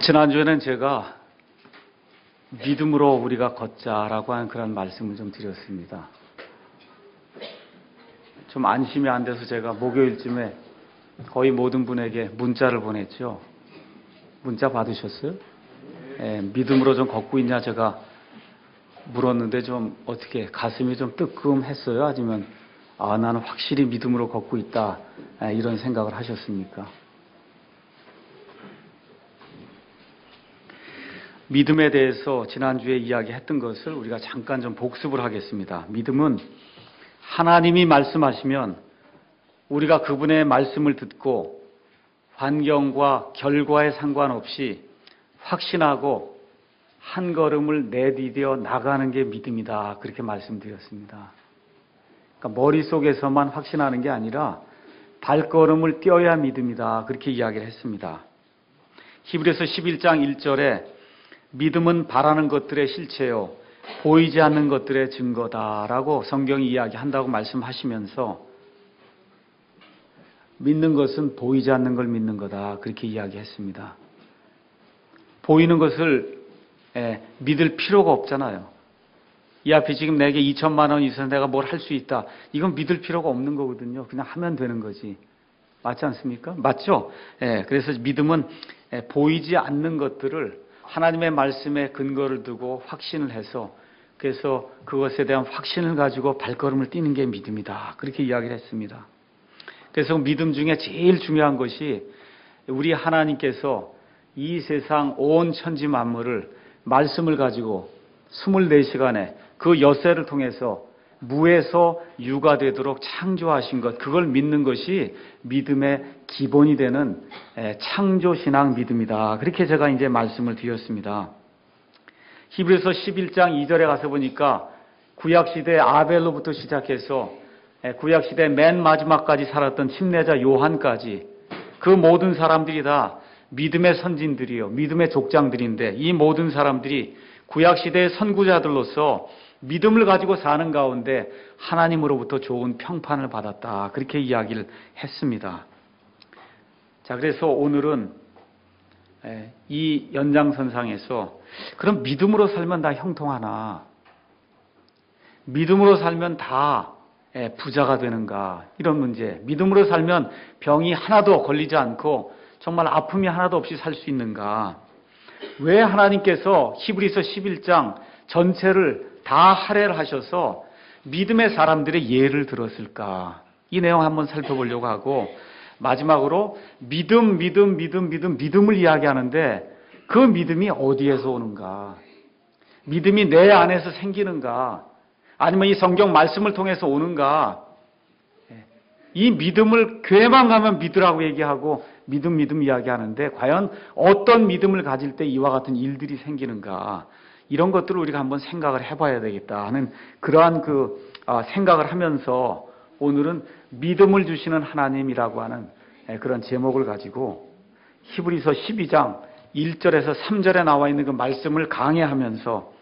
지난주에는 제가 믿음으로 우리가 걷자라고 하는 그런 말씀을 좀 드렸습니다. 좀 안심이 안 돼서 제가 목요일쯤에 거의 모든 분에게 문자를 보냈죠. 문자 받으셨어요? 믿음으로 좀 걷고 있냐 제가 물었는데 좀 어떻게 가슴이 좀 뜨끔했어요? 아니면 나는 확실히 믿음으로 걷고 있다 이런 생각을 하셨습니까? 믿음에 대해서 지난주에 이야기했던 것을 우리가 잠깐 좀 복습을 하겠습니다. 믿음은 하나님이 말씀하시면 우리가 그분의 말씀을 듣고 환경과 결과에 상관없이 확신하고 한 걸음을 내디뎌 나가는 게 믿음이다. 그렇게 말씀드렸습니다. 그러니까 머릿속에서만 확신하는 게 아니라 발걸음을 떼어야 믿음이다. 그렇게 이야기를 했습니다. 히브리서 11장 1절에 믿음은 바라는 것들의 실체요 보이지 않는 것들의 증거다라고 성경이 이야기한다고 말씀하시면서 믿는 것은 보이지 않는 걸 믿는 거다 그렇게 이야기했습니다. 보이는 것을 믿을 필요가 없잖아요. 이 앞에 지금 내게 2천만 원 있어서 내가 뭘 할 수 있다. 이건 믿을 필요가 없는 거거든요. 그냥 하면 되는 거지. 맞지 않습니까? 맞죠? 그래서 믿음은 보이지 않는 것들을 하나님의 말씀에 근거를 두고 확신을 해서 그래서 그것에 대한 확신을 가지고 발걸음을 뛰는 게 믿음이다. 그렇게 이야기를 했습니다. 그래서 믿음 중에 제일 중요한 것이 우리 하나님께서 이 세상 온 천지 만물을 말씀을 가지고 24시간에 그 엿새를 통해서 무에서 유가 되도록 창조하신 것, 그걸 믿는 것이 믿음의 기본이 되는 창조신앙 믿음이다. 그렇게 제가 이제 말씀을 드렸습니다. 히브리서 11장 2절에 가서 보니까 구약시대 아벨로부터 시작해서 구약시대 맨 마지막까지 살았던 침례자 요한까지 그 모든 사람들이 다 믿음의 선진들이요, 믿음의 족장들인데 이 모든 사람들이 구약시대의 선구자들로서 믿음을 가지고 사는 가운데 하나님으로부터 좋은 평판을 받았다. 그렇게 이야기를 했습니다. 자, 그래서 오늘은 이 연장선상에서 그럼 믿음으로 살면 다 형통하나? 믿음으로 살면 다 부자가 되는가? 이런 문제. 믿음으로 살면 병이 하나도 걸리지 않고 정말 아픔이 하나도 없이 살 수 있는가? 왜 하나님께서 히브리서 11장 전체를 다 할애를 하셔서 믿음의 사람들의 예를 들었을까? 이 내용 한번 살펴보려고 하고 마지막으로 믿음을 이야기하는데 그 믿음이 어디에서 오는가? 믿음이 내 안에서 생기는가? 아니면 이 성경 말씀을 통해서 오는가? 이 믿음을 교회만 가면 믿으라고 얘기하고 믿음 이야기하는데 과연 어떤 믿음을 가질 때 이와 같은 일들이 생기는가? 이런 것들을 우리가 한번 생각을 해봐야 되겠다 하는 그러한 생각을 하면서 오늘은 믿음을 주시는 하나님이라고 하는 그런 제목을 가지고 히브리서 12장 1절에서 3절에 나와 있는 그 말씀을 강해하면서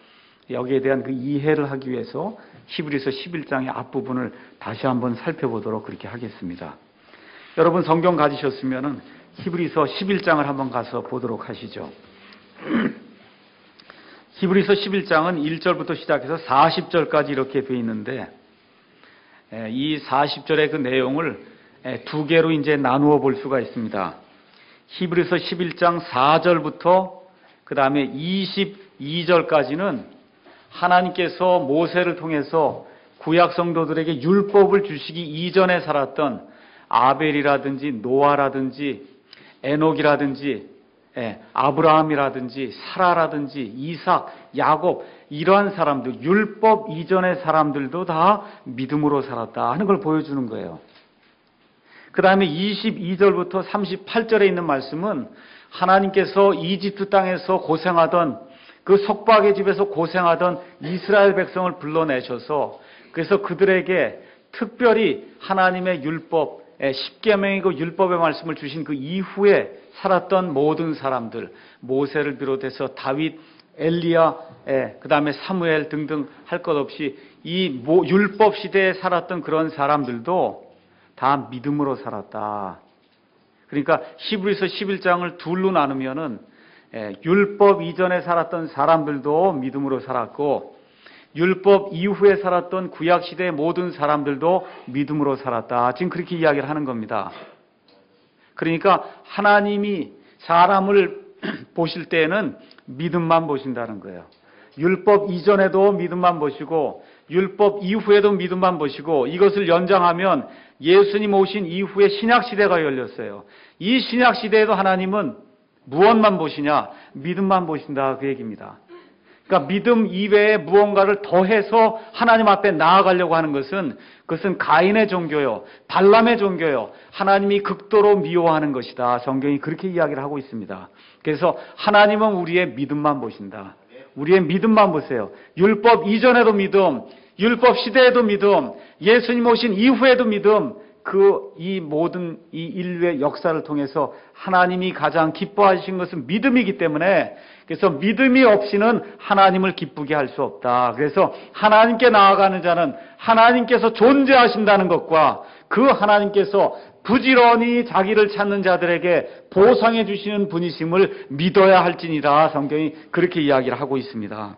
여기에 대한 그 이해를 하기 위해서 히브리서 11장의 앞부분을 다시 한번 살펴보도록 그렇게 하겠습니다. 여러분 성경 가지셨으면은 히브리서 11장을 한번 가서 보도록 하시죠. 히브리서 11장은 1절부터 시작해서 40절까지 이렇게 되어 있는데 이 40절의 그 내용을 두 개로 이제 나누어 볼 수가 있습니다. 히브리서 11장 4절부터 그 다음에 22절까지는 하나님께서 모세를 통해서 구약 성도들에게 율법을 주시기 이전에 살았던 아벨이라든지 노아라든지 에녹이라든지 아브라함이라든지 사라라든지 이삭, 야곱 이러한 사람들, 율법 이전의 사람들도 다 믿음으로 살았다 하는 걸 보여주는 거예요. 그 다음에 22절부터 38절에 있는 말씀은 하나님께서 이집트 땅에서 고생하던 그 속박의 집에서 고생하던 이스라엘 백성을 불러내셔서 그래서 그들에게 특별히 하나님의 율법, 십계명이고 율법의 말씀을 주신 그 이후에 살았던 모든 사람들, 모세를 비롯해서 다윗, 엘리야, 그 다음에 사무엘 등등 할 것 없이 이 율법 시대에 살았던 그런 사람들도 다 믿음으로 살았다. 그러니까 히브리서 11장을 둘로 나누면은 율법 이전에 살았던 사람들도 믿음으로 살았고 율법 이후에 살았던 구약시대의 모든 사람들도 믿음으로 살았다. 지금 그렇게 이야기를 하는 겁니다. 그러니까 하나님이 사람을 보실 때에는 믿음만 보신다는 거예요. 율법 이전에도 믿음만 보시고 율법 이후에도 믿음만 보시고 이것을 연장하면 예수님 오신 이후에 신약시대가 열렸어요. 이 신약시대에도 하나님은 무엇만 보시냐? 믿음만 보신다 그 얘기입니다. 그러니까 믿음 이외에 무언가를 더해서 하나님 앞에 나아가려고 하는 그것은 가인의 종교요, 발람의 종교요, 하나님이 극도로 미워하는 것이다. 성경이 그렇게 이야기를 하고 있습니다. 그래서 하나님은 우리의 믿음만 보신다. 우리의 믿음만 보세요. 율법 이전에도 믿음, 율법 시대에도 믿음, 예수님 오신 이후에도 믿음, 이 모든 이 인류의 역사를 통해서 하나님이 가장 기뻐하신 것은 믿음이기 때문에 그래서 믿음이 없이는 하나님을 기쁘게 할 수 없다. 그래서 하나님께 나아가는 자는 하나님께서 존재하신다는 것과 그 하나님께서 부지런히 자기를 찾는 자들에게 보상해 주시는 분이심을 믿어야 할지니라. 성경이 그렇게 이야기를 하고 있습니다.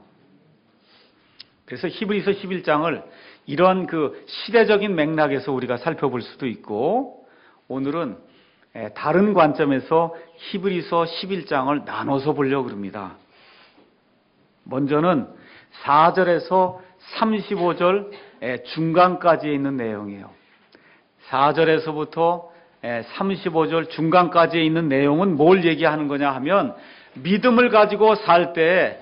그래서 히브리서 11장을 이런 그 시대적인 맥락에서 우리가 살펴볼 수도 있고 오늘은 다른 관점에서 히브리서 11장을 나눠서 보려고 합니다. 먼저는 4절에서 35절 중간까지에 있는 내용이에요. 4절에서부터 35절 중간까지에 있는 내용은 뭘 얘기하는 거냐 하면 믿음을 가지고 살 때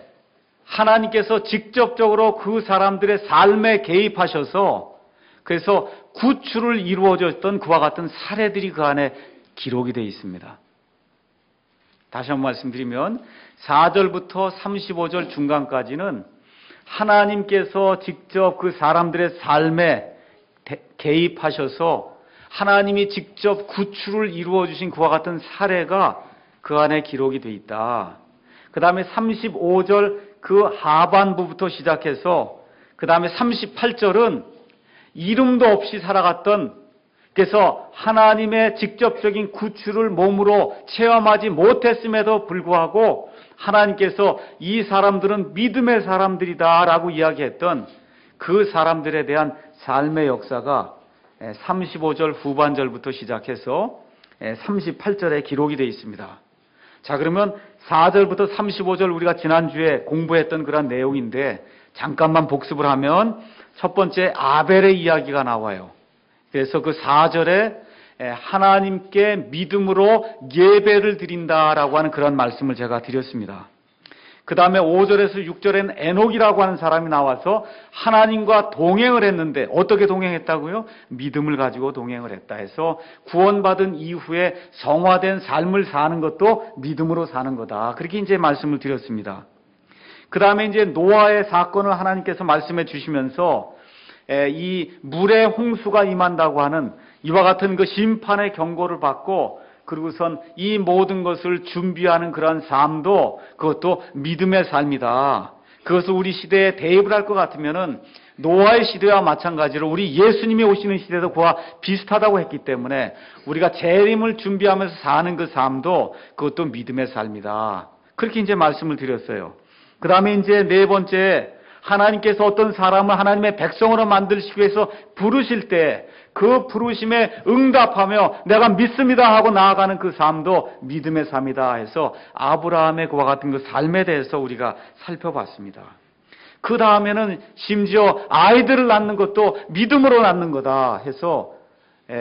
하나님께서 직접적으로 그 사람들의 삶에 개입하셔서 그래서 구출을 이루어졌던 그와 같은 사례들이 그 안에 기록이 되어 있습니다. 다시 한번 말씀드리면 4절부터 35절 중간까지는 하나님께서 직접 그 사람들의 삶에 개입하셔서 하나님이 직접 구출을 이루어 주신 그와 같은 사례가 그 안에 기록이 되어 있다. 그 다음에 35절 그 하반부부터 시작해서 그 다음에 38절은 이름도 없이 살아갔던 그래서 하나님의 직접적인 구출을 몸으로 체험하지 못했음에도 불구하고 하나님께서 이 사람들은 믿음의 사람들이다 라고 이야기했던 그 사람들에 대한 삶의 역사가 35절 후반절부터 시작해서 38절에 기록이 되어 있습니다. 자, 그러면 4절부터 35절 우리가 지난주에 공부했던 그런 내용인데 잠깐만 복습을 하면 첫 번째 아벨의 이야기가 나와요. 그래서 그 4절에 하나님께 믿음으로 예배를 드린다라고 하는 그런 말씀을 제가 드렸습니다. 그 다음에 5절에서 6절에는 에녹이라고 하는 사람이 나와서 하나님과 동행을 했는데 어떻게 동행했다고요? 믿음을 가지고 동행을 했다 해서 구원받은 이후에 성화된 삶을 사는 것도 믿음으로 사는 거다. 그렇게 이제 말씀을 드렸습니다. 그 다음에 이제 노아의 사건을 하나님께서 말씀해 주시면서 이 물의 홍수가 임한다고 하는 이와 같은 그 심판의 경고를 받고 그리고선 이 모든 것을 준비하는 그러한 삶도 그것도 믿음의 삶이다. 그것을 우리 시대에 대입을 할 것 같으면은 노아의 시대와 마찬가지로 우리 예수님이 오시는 시대도 그와 비슷하다고 했기 때문에 우리가 재림을 준비하면서 사는 그 삶도 그것도 믿음의 삶이다. 그렇게 이제 말씀을 드렸어요. 그 다음에 이제 네 번째 하나님께서 어떤 사람을 하나님의 백성으로 만드시기 위해서 부르실 때 그 부르심에 응답하며 내가 믿습니다 하고 나아가는 그 삶도 믿음의 삶이다 해서 아브라함의 그와 같은 그 삶에 대해서 우리가 살펴봤습니다. 그 다음에는 심지어 아이들을 낳는 것도 믿음으로 낳는 거다 해서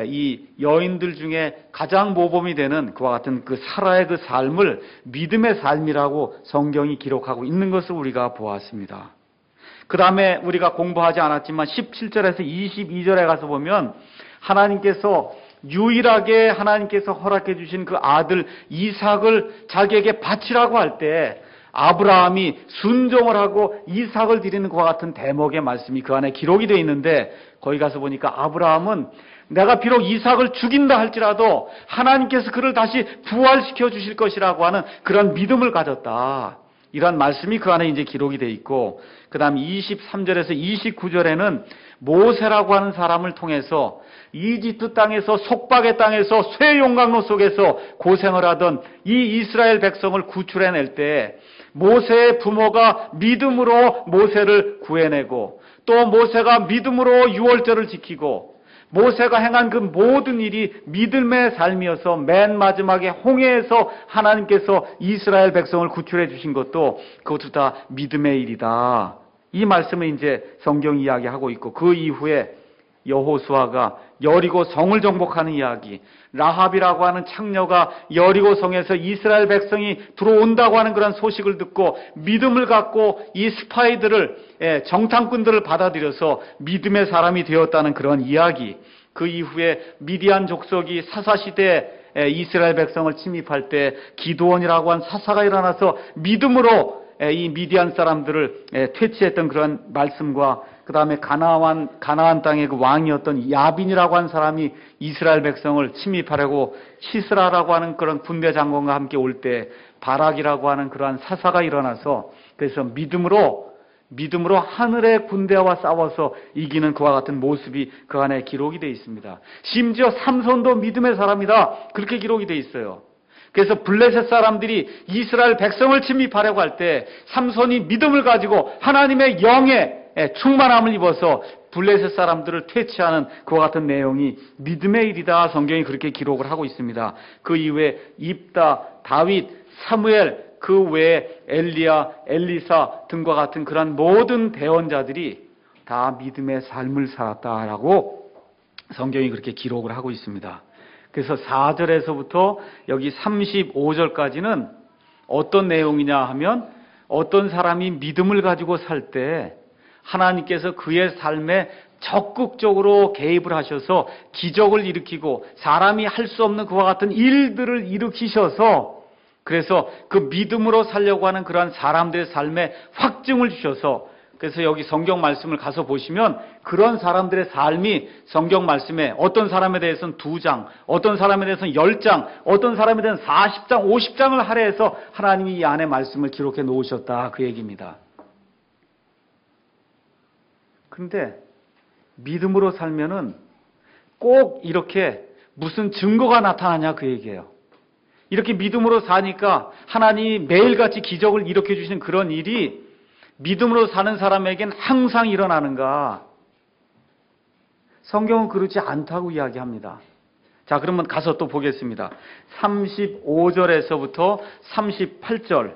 이 여인들 중에 가장 모범이 되는 그와 같은 그 사라의 그 삶을 믿음의 삶이라고 성경이 기록하고 있는 것을 우리가 보았습니다. 그 다음에 우리가 공부하지 않았지만 17절에서 22절에 가서 보면 하나님께서 유일하게 하나님께서 허락해 주신 그 아들 이삭을 자기에게 바치라고 할 때 아브라함이 순종을 하고 이삭을 드리는 것과 같은 대목의 말씀이 그 안에 기록이 되어 있는데 거기 가서 보니까 아브라함은 내가 비록 이삭을 죽인다 할지라도 하나님께서 그를 다시 부활시켜 주실 것이라고 하는 그런 믿음을 가졌다. 이러한 말씀이 그 안에 이제 기록이 돼 있고, 그 다음 23절에서 29절에는 모세라고 하는 사람을 통해서 이집트 땅에서, 속박의 땅에서, 쇠 용광로 속에서 고생을 하던 이 이스라엘 백성을 구출해낼 때 모세의 부모가 믿음으로 모세를 구해내고, 또 모세가 믿음으로 유월절을 지키고, 모세가 행한 그 모든 일이 믿음의 삶이어서 맨 마지막에 홍해에서 하나님께서 이스라엘 백성을 구출해 주신 것도 그것도 다 믿음의 일이다. 이 말씀을 이제 성경 이야기하고 있고, 그 이후에 여호수아가 여리고 성을 정복하는 이야기, 라합이라고 하는 창녀가 여리고 성에서 이스라엘 백성이 들어온다고 하는 그런 소식을 듣고 믿음을 갖고 이 스파이들을, 정탐꾼들을 받아들여서 믿음의 사람이 되었다는 그런 이야기, 그 이후에 미디안 족속이 사사시대에 이스라엘 백성을 침입할 때 기드온이라고 한 사사가 일어나서 믿음으로 이 미디안 사람들을 퇴치했던 그런 말씀과, 그 다음에 가나안 땅의 그 왕이었던 야빈이라고 하는 사람이 이스라엘 백성을 침입하려고 시스라라고 하는 그런 군대 장관과 함께 올 때 바락이라고 하는 그러한 사사가 일어나서, 그래서 믿음으로 하늘의 군대와 싸워서 이기는 그와 같은 모습이 그 안에 기록이 되어 있습니다. 심지어 삼손도 믿음의 사람이다, 그렇게 기록이 되어 있어요. 그래서 블레셋 사람들이 이스라엘 백성을 침입하려고 할 때 삼손이 믿음을 가지고 하나님의 영에 충만함을 입어서 블레셋 사람들을 퇴치하는 그와 같은 내용이 믿음의 일이다, 성경이 그렇게 기록을 하고 있습니다. 그 이후에 입다, 다윗, 사무엘, 그 외에 엘리야, 엘리사 등과 같은 그런 모든 대언자들이 다 믿음의 삶을 살았다라고 성경이 그렇게 기록을 하고 있습니다. 그래서 4절에서부터 여기 35절까지는 어떤 내용이냐 하면, 어떤 사람이 믿음을 가지고 살 때 하나님께서 그의 삶에 적극적으로 개입을 하셔서 기적을 일으키고 사람이 할 수 없는 그와 같은 일들을 일으키셔서, 그래서 그 믿음으로 살려고 하는 그러한 사람들의 삶에 확증을 주셔서, 그래서 여기 성경 말씀을 가서 보시면 그런 사람들의 삶이 성경 말씀에 어떤 사람에 대해서는 2장, 어떤 사람에 대해서는 10장, 어떤 사람에 대해서는 40장, 50장을 할애해서 하나님이 이 안에 말씀을 기록해 놓으셨다, 그 얘기입니다. 근데 믿음으로 살면은 꼭 이렇게 무슨 증거가 나타나냐, 그 얘기예요. 이렇게 믿음으로 사니까 하나님이 매일같이 기적을 일으켜 주시는 그런 일이 믿음으로 사는 사람에겐 항상 일어나는가? 성경은 그렇지 않다고 이야기합니다. 자, 그러면 가서 또 보겠습니다. 35절에서부터 38절.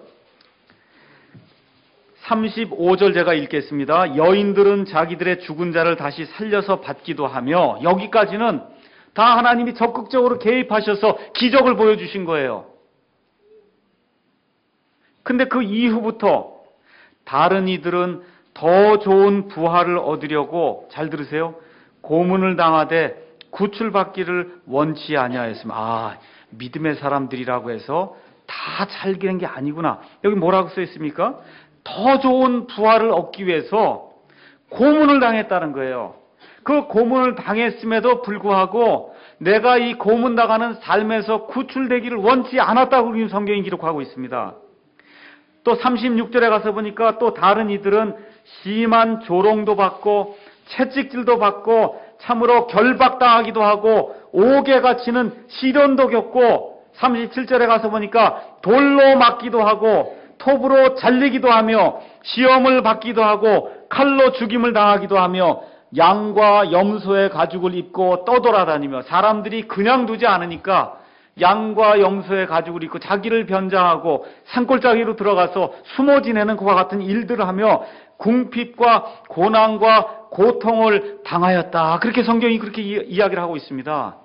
35절 제가 읽겠습니다. 여인들은 자기들의 죽은 자를 다시 살려서 받기도 하며, 여기까지는 다 하나님이 적극적으로 개입하셔서 기적을 보여주신 거예요. 근데 그 이후부터 다른 이들은 더 좋은 부활을 얻으려고, 잘 들으세요, 고문을 당하되 구출받기를 원치 아니하였으며, 믿음의 사람들이라고 해서 다 잘 되는 게 아니구나. 여기 뭐라고 써 있습니까? 더 좋은 부활을 얻기 위해서 고문을 당했다는 거예요. 그 고문을 당했음에도 불구하고 내가 이 고문당하는 삶에서 구출되기를 원치 않았다고 성경이 기록하고 있습니다. 또 36절에 가서 보니까 또 다른 이들은 심한 조롱도 받고 채찍질도 받고 참으로 결박당하기도 하고 옥에 갇히는 시련도 겪고, 37절에 가서 보니까 돌로 맞기도 하고 톱으로 잘리기도 하며 시험을 받기도 하고 칼로 죽임을 당하기도 하며 양과 염소의 가죽을 입고 떠돌아다니며, 사람들이 그냥 두지 않으니까 양과 염소의 가죽을 입고 자기를 변장하고 산골짜기로 들어가서 숨어 지내는 그와 같은 일들을 하며 궁핍과 고난과 고통을 당하였다. 그렇게 성경이 그렇게 이야기를 하고 있습니다.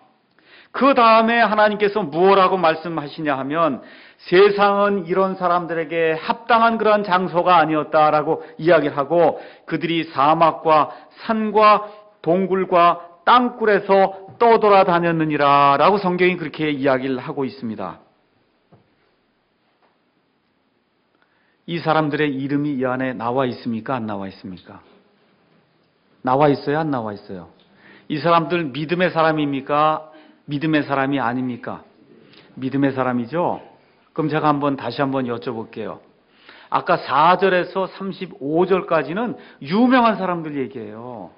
그 다음에 하나님께서 무엇라고 말씀하시냐 하면, 세상은 이런 사람들에게 합당한 그런 장소가 아니었다라고 이야기를 하고, 그들이 사막과 산과 동굴과 땅굴에서 떠돌아다녔느니라 라고 성경이 그렇게 이야기를 하고 있습니다. 이 사람들의 이름이 이 안에 나와 있습니까? 안 나와 있습니까? 나와 있어요? 안 나와 있어요? 이 사람들 믿음의 사람입니까? 믿음의 사람이 아닙니까? 믿음의 사람이죠? 그럼 제가 다시 한번 여쭤볼게요. 아까 4절에서 35절까지는 유명한 사람들 얘기예요.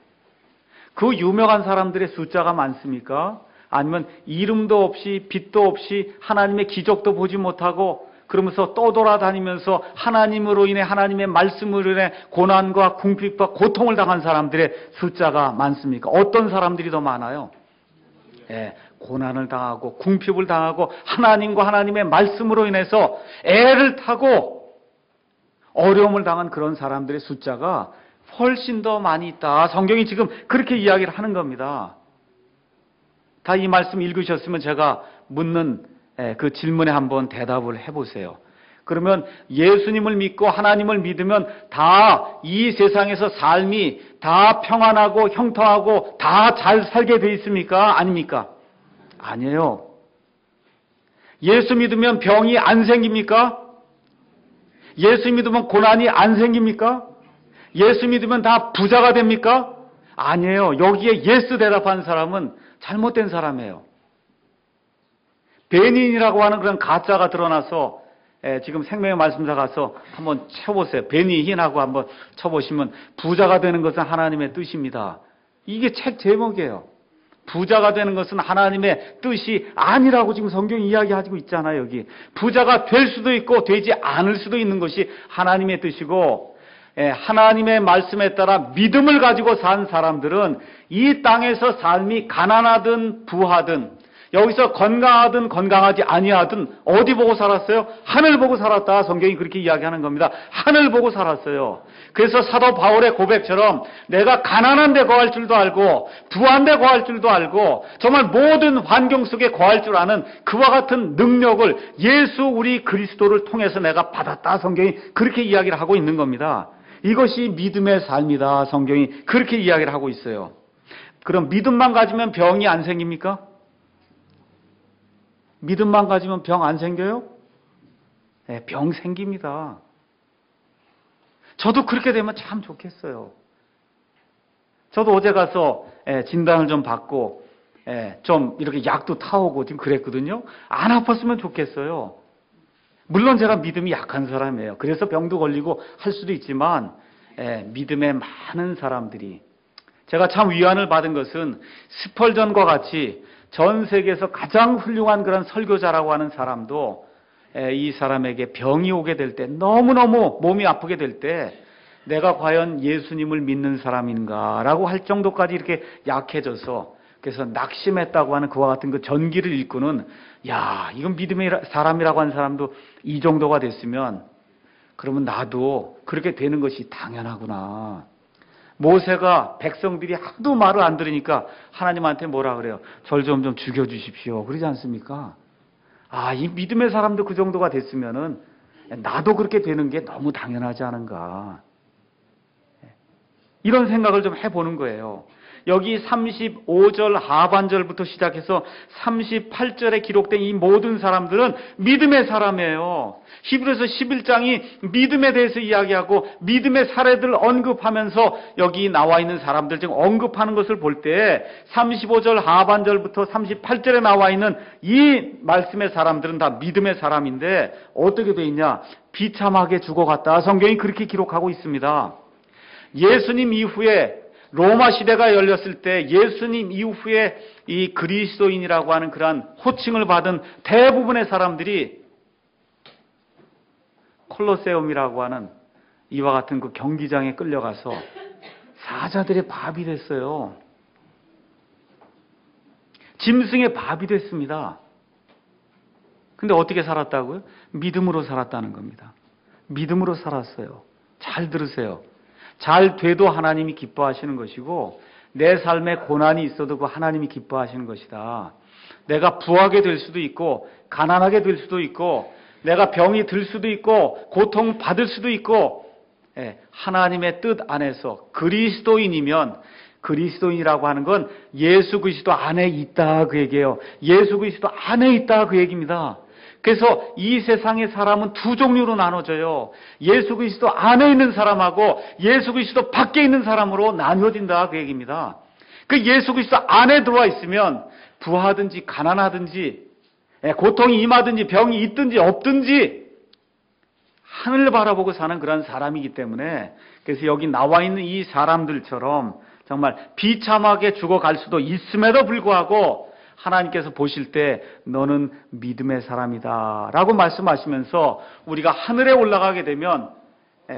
그 유명한 사람들의 숫자가 많습니까? 아니면 이름도 없이 빛도 없이 하나님의 기적도 보지 못하고 그러면서 떠돌아다니면서 하나님으로 인해 하나님의 말씀으로 인해 고난과 궁핍과 고통을 당한 사람들의 숫자가 많습니까? 어떤 사람들이 더 많아요? 고난을 당하고 궁핍을 당하고 하나님과 하나님의 말씀으로 인해서 애를 타고 어려움을 당한 그런 사람들의 숫자가 훨씬 더 많이 있다. 성경이 지금 그렇게 이야기를 하는 겁니다. 다 이 말씀 읽으셨으면 제가 묻는 그 질문에 한번 대답을 해보세요. 그러면 예수님을 믿고 하나님을 믿으면 다 이 세상에서 삶이 다 평안하고 형통하고 다 잘 살게 돼 있습니까? 아닙니까? 아니에요. 예수 믿으면 병이 안 생깁니까? 예수 믿으면 고난이 안 생깁니까? 예수 믿으면 다 부자가 됩니까? 아니에요. 여기에 예스 대답한 사람은 잘못된 사람이에요. 베닌이라고 하는 그런 가짜가 드러나서 지금 생명의 말씀사 가서 한번 쳐보세요. 베니힌하고 한번 쳐보시면 부자가 되는 것은 하나님의 뜻입니다. 이게 책 제목이에요. 부자가 되는 것은 하나님의 뜻이 아니라고 지금 성경이 이야기하고 있잖아요. 여기 부자가 될 수도 있고 되지 않을 수도 있는 것이 하나님의 뜻이고 하나님의 말씀에 따라 믿음을 가지고 산 사람들은 이 땅에서 삶이 가난하든 부하든 여기서 건강하든 건강하지 아니하든 어디 보고 살았어요? 하늘 보고 살았다. 성경이 그렇게 이야기하는 겁니다. 하늘 보고 살았어요. 그래서 사도 바울의 고백처럼 내가 가난한 데 거할 줄도 알고 부한 데 거할 줄도 알고 정말 모든 환경 속에 거할 줄 아는 그와 같은 능력을 예수 우리 그리스도를 통해서 내가 받았다. 성경이 그렇게 이야기를 하고 있는 겁니다. 이것이 믿음의 삶이다. 성경이 그렇게 이야기를 하고 있어요. 그럼 믿음만 가지면 병이 안 생깁니까? 믿음만 가지면 병 안 생겨요? 네, 병 생깁니다. 저도 그렇게 되면 참 좋겠어요. 저도 어제 가서 진단을 좀 받고 좀 이렇게 약도 타오고 지금 그랬거든요. 안 아팠으면 좋겠어요. 물론 제가 믿음이 약한 사람이에요. 그래서 병도 걸리고 할 수도 있지만 믿음의 많은 사람들이 제가 참 위안을 받은 것은 스펄전과 같이 전 세계에서 가장 훌륭한 그런 설교자라고 하는 사람도 이 사람에게 병이 오게 될 때 너무너무 몸이 아프게 될 때 내가 과연 예수님을 믿는 사람인가라고 할 정도까지 이렇게 약해져서 그래서 낙심했다고 하는 그와 같은 그 전기를 일구는 야 이건 믿음의 사람이라고 하는 사람도 이 정도가 됐으면 그러면 나도 그렇게 되는 것이 당연하구나. 모세가 백성들이 하도 말을 안 들으니까 하나님한테 뭐라 그래요? 절 좀 죽여주십시오. 그러지 않습니까? 아, 이 믿음의 사람도 그 정도가 됐으면은 나도 그렇게 되는 게 너무 당연하지 않은가. 이런 생각을 좀 해보는 거예요. 여기 35절 하반절부터 시작해서 38절에 기록된 이 모든 사람들은 믿음의 사람이에요. 히브리서 11장이 믿음에 대해서 이야기하고 믿음의 사례들을 언급하면서 여기 나와 있는 사람들 중 언급하는 것을 볼 때 35절 하반절부터 38절에 나와 있는 이 말씀의 사람들은 다 믿음의 사람인데 어떻게 돼 있냐? 비참하게 죽어갔다. 성경이 그렇게 기록하고 있습니다. 예수님 이후에 로마 시대가 열렸을 때 예수님 이후에 이 그리스도인이라고 하는 그러한 호칭을 받은 대부분의 사람들이 콜로세움이라고 하는 이와 같은 그 경기장에 끌려가서 사자들의 밥이 됐어요. 짐승의 밥이 됐습니다. 근데 어떻게 살았다고요? 믿음으로 살았다는 겁니다. 믿음으로 살았어요. 잘 들으세요. 잘 돼도 하나님이 기뻐하시는 것이고 내 삶에 고난이 있어도 그 하나님이 기뻐하시는 것이다. 내가 부하게 될 수도 있고 가난하게 될 수도 있고 내가 병이 들 수도 있고 고통 받을 수도 있고 하나님의 뜻 안에서 그리스도인이면 그리스도인이라고 하는 건 예수 그리스도 안에 있다 그 얘기예요. 예수 그리스도 안에 있다 그 얘기입니다. 그래서 이 세상의 사람은 두 종류로 나눠져요. 예수 그리스도 안에 있는 사람하고 예수 그리스도 밖에 있는 사람으로 나뉘어진다 그 얘기입니다. 그 예수 그리스도 안에 들어와 있으면 부하든지 가난하든지 고통이 임하든지 병이 있든지 없든지 하늘을 바라보고 사는 그런 사람이기 때문에, 그래서 여기 나와 있는 이 사람들처럼 정말 비참하게 죽어갈 수도 있음에도 불구하고 하나님께서 보실 때 너는 믿음의 사람이다 라고 말씀하시면서, 우리가 하늘에 올라가게 되면,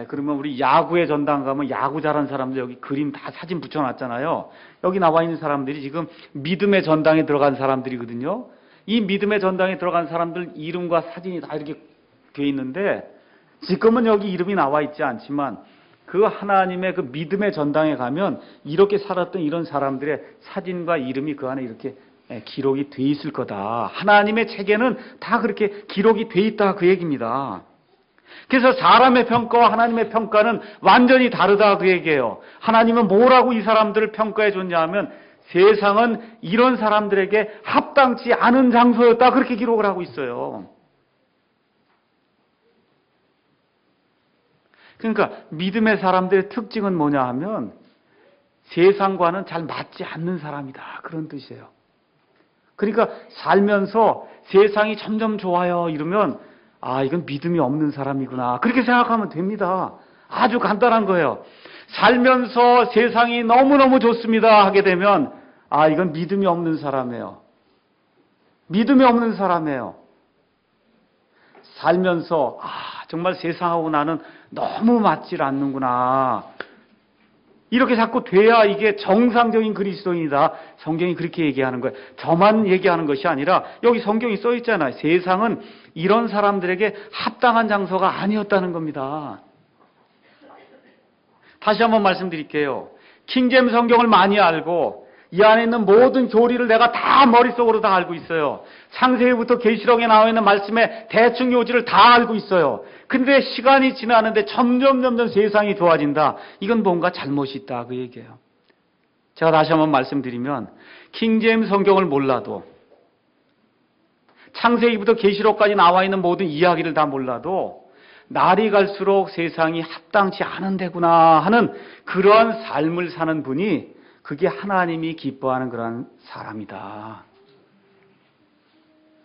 그러면 우리 야구의 전당 가면 야구 잘하는 사람들 여기 그림 다 사진 붙여놨잖아요. 여기 나와 있는 사람들이 지금 믿음의 전당에 들어간 사람들이거든요. 이 믿음의 전당에 들어간 사람들 이름과 사진이 다 이렇게 돼 있는데, 지금은 여기 이름이 나와 있지 않지만 그 하나님의 그 믿음의 전당에 가면 이렇게 살았던 이런 사람들의 사진과 이름이 그 안에 이렇게 기록이 돼 있을 거다. 하나님의 책에는 다 그렇게 기록이 돼 있다, 그 얘기입니다. 그래서 사람의 평가와 하나님의 평가는 완전히 다르다, 그 얘기예요. 하나님은 뭐라고 이 사람들을 평가해 줬냐 하면, 세상은 이런 사람들에게 합당치 않은 장소였다, 그렇게 기록을 하고 있어요. 그러니까 믿음의 사람들의 특징은 뭐냐 하면 세상과는 잘 맞지 않는 사람이다, 그런 뜻이에요. 그러니까 살면서 세상이 점점 좋아요 이러면, 아, 이건 믿음이 없는 사람이구나, 그렇게 생각하면 됩니다. 아주 간단한 거예요. 살면서 세상이 너무너무 좋습니다 하게 되면, 아, 이건 믿음이 없는 사람이에요. 믿음이 없는 사람이에요. 살면서 정말 세상하고 나는 너무 맞질 않는구나, 이렇게 자꾸 돼야 이게 정상적인 그리스도인이다, 성경이 그렇게 얘기하는 거예요. 저만 얘기하는 것이 아니라 여기 성경이 써 있잖아요. 세상은 이런 사람들에게 합당한 장소가 아니었다는 겁니다. 다시 한번 말씀드릴게요. 킹제임스 성경을 많이 알고 이 안에 있는 모든 교리를 내가 다 머릿속으로 다 알고 있어요. 창세기부터 계시록에 나와 있는 말씀의 대충 요지를 다 알고 있어요. 근데 시간이 지나는데 점점 세상이 좋아진다. 이건 뭔가 잘못이 있다, 그 얘기예요. 제가 다시 한번 말씀드리면, 킹제임스 성경을 몰라도, 창세기부터 계시록까지 나와 있는 모든 이야기를 다 몰라도 날이 갈수록 세상이 합당치 않은 데구나 하는 그러한 삶을 사는 분이, 그게 하나님이 기뻐하는 그런 사람이다.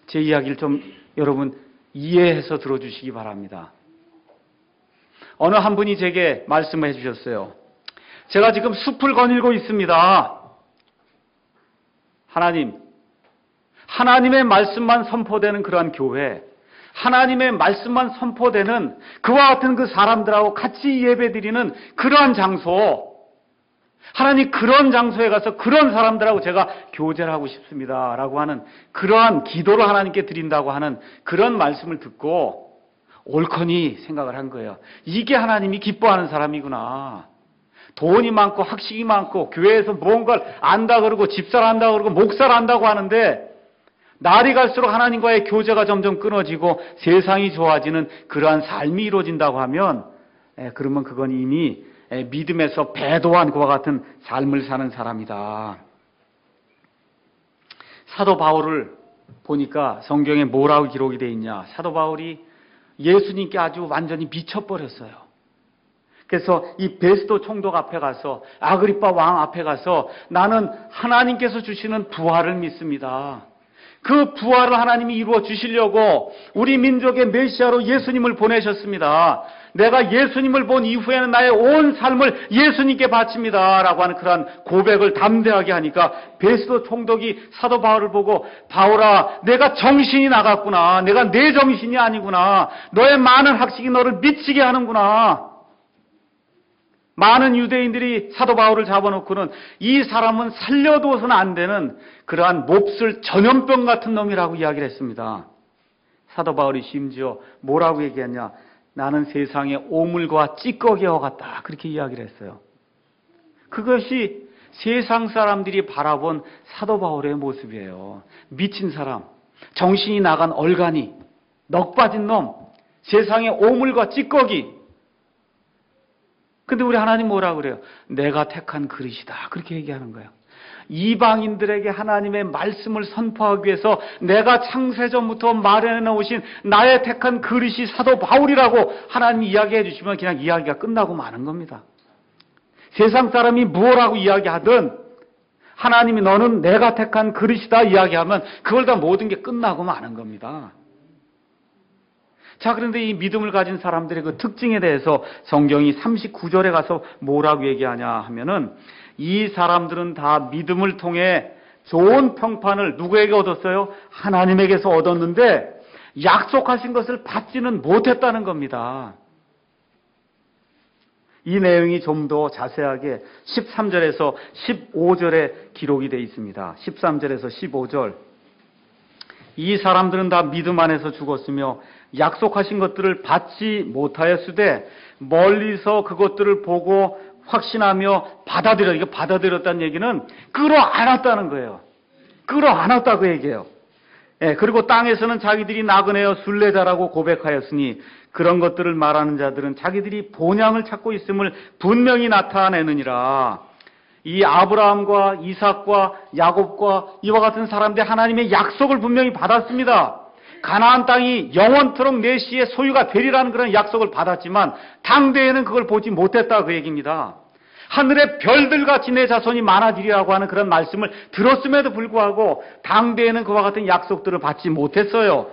제 이야기를 좀 여러분 이해해서 들어주시기 바랍니다. 어느 한 분이 제게 말씀을 해주셨어요. 제가 지금 숲을 거닐고 있습니다. 하나님의 말씀만 선포되는 그러한 교회, 하나님의 말씀만 선포되는 그와 같은 그 사람들하고 같이 예배드리는 그러한 장소, 하나님 그런 장소에 가서 그런 사람들하고 제가 교제를 하고 싶습니다 라고 하는 그러한 기도를 하나님께 드린다고 하는 그런 말씀을 듣고 옳거니 생각을 한 거예요. 이게 하나님이 기뻐하는 사람이구나. 돈이 많고 학식이 많고 교회에서 뭔가를 안다 그러고 집사를 한다 그러고 목사를 한다고 하는데, 날이 갈수록 하나님과의 교제가 점점 끊어지고 세상이 좋아지는 그러한 삶이 이루어진다고 하면, 그러면 그건 이미 믿음에서 배도한 그와 같은 삶을 사는 사람이다. 사도 바울을 보니까 성경에 뭐라고 기록이 되어 있냐. 사도 바울이 예수님께 아주 완전히 미쳐버렸어요. 그래서 이 베스도 총독 앞에 가서, 아그리빠 왕 앞에 가서, 나는 하나님께서 주시는 부활을 믿습니다. 그 부활을 하나님이 이루어 주시려고 우리 민족의 메시아로 예수님을 보내셨습니다. 내가 예수님을 본 이후에는 나의 온 삶을 예수님께 바칩니다 라고 하는 그러한 고백을 담대하게 하니까, 베스도 총독이 사도 바울을 보고, 바울아, 내가 정신이 나갔구나. 내가 내 정신이 아니구나. 너의 많은 학식이 너를 미치게 하는구나. 많은 유대인들이 사도 바울을 잡아놓고는 이 사람은 살려두어서는 안 되는 그러한 몹쓸 전염병 같은 놈이라고 이야기를 했습니다. 사도 바울이 심지어 뭐라고 얘기했냐. 나는 세상의 오물과 찌꺼기와 같다, 그렇게 이야기를 했어요. 그것이 세상 사람들이 바라본 사도 바울의 모습이에요. 미친 사람, 정신이 나간 얼간이, 넋 빠진 놈, 세상의 오물과 찌꺼기. 근데 우리 하나님 뭐라고 그래요? 내가 택한 그릇이다, 그렇게 얘기하는 거예요. 이방인들에게 하나님의 말씀을 선포하기 위해서 내가 창세전부터 마련해 놓으신 나의 택한 그릇이 사도 바울이라고 하나님이 이야기해 주시면 그냥 이야기가 끝나고 마는 겁니다. 세상 사람이 무엇라고 이야기하든 하나님이 너는 내가 택한 그릇이다 이야기하면 그걸 다 모든 게 끝나고 마는 겁니다. 자, 그런데 이 믿음을 가진 사람들의 그 특징에 대해서 성경이 39절에 가서 뭐라고 얘기하냐 하면은, 이 사람들은 다 믿음을 통해 좋은 평판을 누구에게 얻었어요? 하나님에게서 얻었는데 약속하신 것을 받지는 못했다는 겁니다. 이 내용이 좀 더 자세하게 13절에서 15절에 기록이 되어 있습니다. 13절에서 15절. 이 사람들은 다 믿음 안에서 죽었으며 약속하신 것들을 받지 못하였으되 멀리서 그것들을 보고 확신하며 이거 받아들였다는 얘기는 끌어안았다는 거예요. 끌어안았다고 얘기해요. 예, 그리고 땅에서는 자기들이 나그네여 순례자라고 고백하였으니 그런 것들을 말하는 자들은 자기들이 본향을 찾고 있음을 분명히 나타내느니라. 이 아브라함과 이삭과 야곱과 이와 같은 사람들 하나님의 약속을 분명히 받았습니다. 가나안 땅이 영원토록 내 시의 소유가 되리라는 그런 약속을 받았지만 당대에는 그걸 보지 못했다 그 얘기입니다. 하늘의 별들같이 내 자손이 많아지리라고 하는 그런 말씀을 들었음에도 불구하고 당대에는 그와 같은 약속들을 받지 못했어요.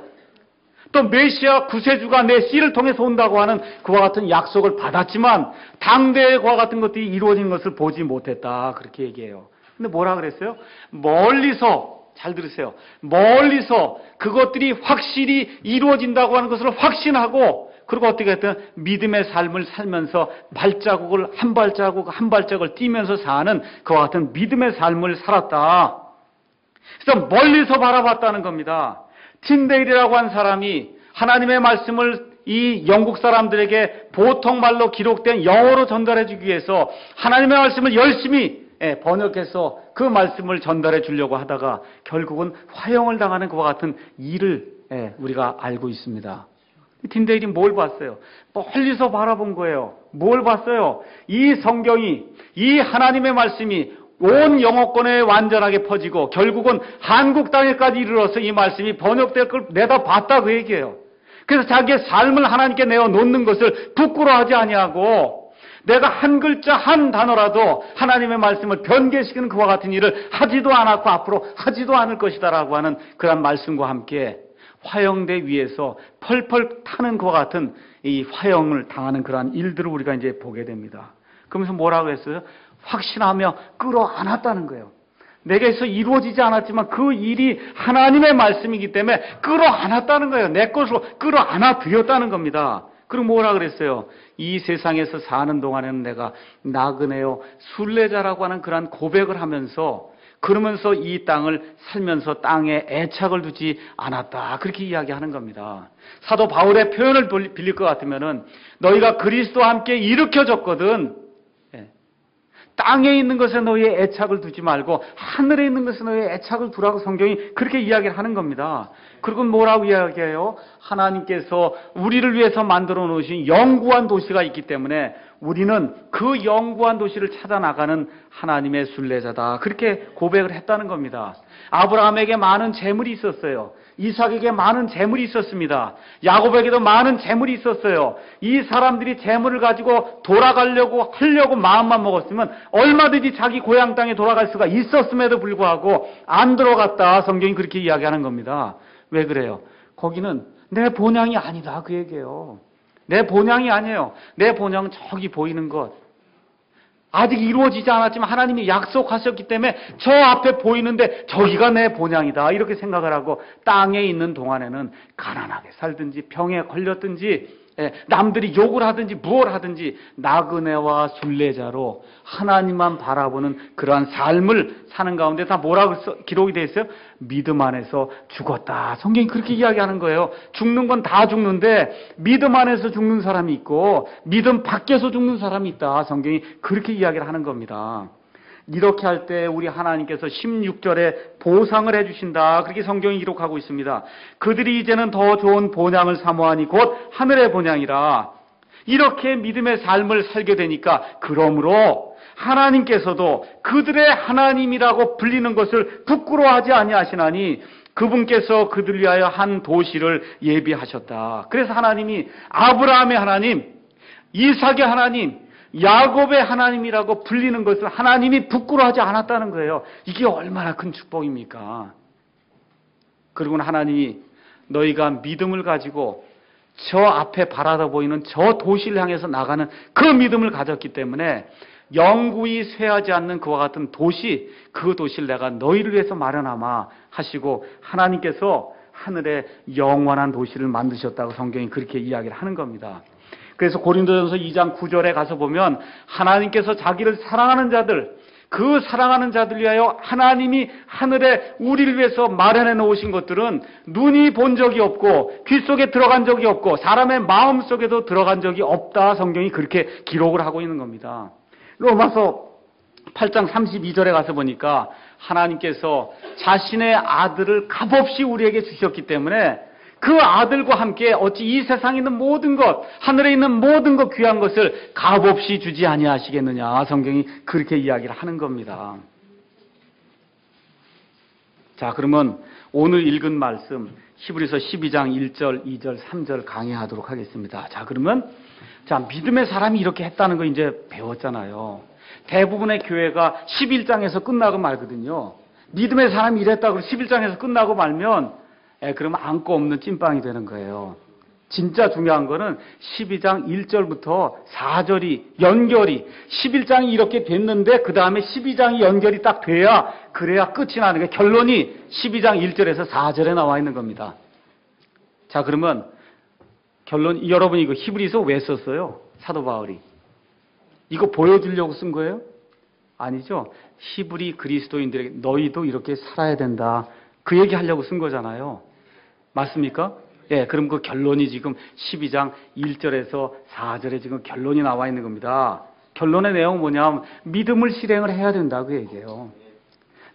또 메시아 구세주가 내 씨를 통해서 온다고 하는 그와 같은 약속을 받았지만 당대에 그와 같은 것들이 이루어진 것을 보지 못했다 그렇게 얘기해요. 근데 뭐라 그랬어요? 멀리서, 잘 들으세요, 멀리서 그것들이 확실히 이루어진다고 하는 것을 확신하고, 그리고 어떻게 했든 믿음의 삶을 살면서 발자국을 한 발자국을 뛰면서 사는 그와 같은 믿음의 삶을 살았다. 그래서 멀리서 바라봤다는 겁니다. 틴데일이라고 한 사람이 하나님의 말씀을 이 영국 사람들에게 보통 말로 기록된 영어로 전달해 주기 위해서 하나님의 말씀을 열심히 번역해서 그 말씀을 전달해 주려고 하다가 결국은 화형을 당하는 그와 같은 일을 우리가 알고 있습니다. 틴데일이 뭘 봤어요? 멀리서 바라본 거예요. 뭘 봤어요? 이 성경이, 이 하나님의 말씀이 온 영어권에 완전하게 퍼지고 결국은 한국 땅에까지 이르러서 이 말씀이 번역될 걸 내다봤다 그 얘기예요. 그래서 자기의 삶을 하나님께 내어놓는 것을 부끄러워하지 아니하고 내가 한 글자 한 단어라도 하나님의 말씀을 변개시키는 그와 같은 일을 하지도 않았고 앞으로 하지도 않을 것이다라고 하는 그런 말씀과 함께 화형대 위에서 펄펄 타는 것과 같은 이 화형을 당하는 그러한 일들을 우리가 이제 보게 됩니다. 그러면서 뭐라고 했어요? 확신하며 끌어안았다는 거예요. 내게서 이루어지지 않았지만 그 일이 하나님의 말씀이기 때문에 끌어안았다는 거예요. 내 것으로 끌어안아 드렸다는 겁니다. 그리고 뭐라 그랬어요? 이 세상에서 사는 동안에는 내가 나그네요 순례자라고 하는 그러한 고백을 하면서 그러면서 이 땅을 살면서 땅에 애착을 두지 않았다. 그렇게 이야기하는 겁니다. 사도 바울의 표현을 빌릴 것 같으면은 너희가 그리스도와 함께 일으켜졌거든. 땅에 있는 것에 너희의 애착을 두지 말고 하늘에 있는 것에 너희의 애착을 두라고 성경이 그렇게 이야기를 하는 겁니다. 그리고 뭐라고 이야기해요? 하나님께서 우리를 위해서 만들어 놓으신 영구한 도시가 있기 때문에 우리는 그 영구한 도시를 찾아 나가는 하나님의 순례자다. 그렇게 고백을 했다는 겁니다. 아브라함에게 많은 재물이 있었어요. 이삭에게 많은 재물이 있었습니다. 야곱에게도 많은 재물이 있었어요. 이 사람들이 재물을 가지고 돌아가려고 하려고 마음만 먹었으면 얼마든지 자기 고향 땅에 돌아갈 수가 있었음에도 불구하고 안 들어갔다. 성경이 그렇게 이야기하는 겁니다. 왜 그래요? 거기는 내 본향이 아니다 그 얘기예요. 내 본향이 아니에요. 내 본향은 저기 보이는 것. 아직 이루어지지 않았지만 하나님이 약속하셨기 때문에 저 앞에 보이는데 저기가 내 본향이다 이렇게 생각을 하고 땅에 있는 동안에는 가난하게 살든지 병에 걸렸든지 남들이 욕을 하든지 무엇을 하든지 나그네와 순례자로 하나님만 바라보는 그러한 삶을 사는 가운데 다 뭐라고 기록이 되어 있어요? 믿음 안에서 죽었다. 성경이 그렇게 이야기하는 거예요. 죽는 건 다 죽는데 믿음 안에서 죽는 사람이 있고 믿음 밖에서 죽는 사람이 있다. 성경이 그렇게 이야기를 하는 겁니다. 이렇게 할 때 우리 하나님께서 16절에 보상을 해주신다. 그렇게 성경이 기록하고 있습니다. 그들이 이제는 더 좋은 본향을 사모하니 곧 하늘의 본향이라. 이렇게 믿음의 삶을 살게 되니까 그러므로 하나님께서도 그들의 하나님이라고 불리는 것을 부끄러워하지 아니하시나니 그분께서 그들 위하여 한 도시를 예비하셨다. 그래서 하나님이 아브라함의 하나님, 이삭의 하나님, 야곱의 하나님이라고 불리는 것을 하나님이 부끄러워하지 않았다는 거예요. 이게 얼마나 큰 축복입니까? 그리고는 하나님이 너희가 믿음을 가지고 저 앞에 바라다 보이는 저 도시를 향해서 나가는 그 믿음을 가졌기 때문에 영구히 쇠하지 않는 그와 같은 도시, 그 도시를 내가 너희를 위해서 마련하마 하시고 하나님께서 하늘에 영원한 도시를 만드셨다고 성경이 그렇게 이야기를 하는 겁니다. 그래서 고린도전서 2장 9절에 가서 보면 하나님께서 자기를 사랑하는 자들, 그 사랑하는 자들 위하여 하나님이 하늘에 우리를 위해서 마련해 놓으신 것들은 눈이 본 적이 없고 귀 속에 들어간 적이 없고 사람의 마음 속에도 들어간 적이 없다. 성경이 그렇게 기록을 하고 있는 겁니다. 로마서 8장 32절에 가서 보니까 하나님께서 자신의 아들을 값없이 우리에게 주셨기 때문에 그 아들과 함께 어찌 이 세상에 있는 모든 것, 하늘에 있는 모든 것 귀한 것을 값없이 주지 아니하시겠느냐. 성경이 그렇게 이야기를 하는 겁니다. 자, 그러면 오늘 읽은 말씀 히브리서 12장 1절, 2절, 3절 강의하도록 하겠습니다. 자, 그러면 믿음의 사람이 이렇게 했다는 거 이제 배웠잖아요. 대부분의 교회가 11장에서 끝나고 말거든요. 믿음의 사람이 이랬다고 11장에서 끝나고 말면 그러면 안고 없는 찐빵이 되는 거예요. 진짜 중요한 거는 12장 1절부터 4절이 연결이 11장이 이렇게 됐는데 그 다음에 12장이 연결이 딱 돼야 그래야 끝이 나는 게 결론이 12장 1절에서 4절에 나와 있는 겁니다. 자, 그러면 결론, 여러분이 이거 히브리서 왜 썼어요? 사도 바울이 이거 보여주려고 쓴 거예요? 아니죠. 히브리 그리스도인들에게 너희도 이렇게 살아야 된다, 그 얘기 하려고 쓴 거잖아요. 맞습니까? 예, 그럼 그 결론이 지금 12장 1절에서 4절에 지금 결론이 나와 있는 겁니다. 결론의 내용은 뭐냐면 믿음을 실행을 해야 된다, 그 얘기예요.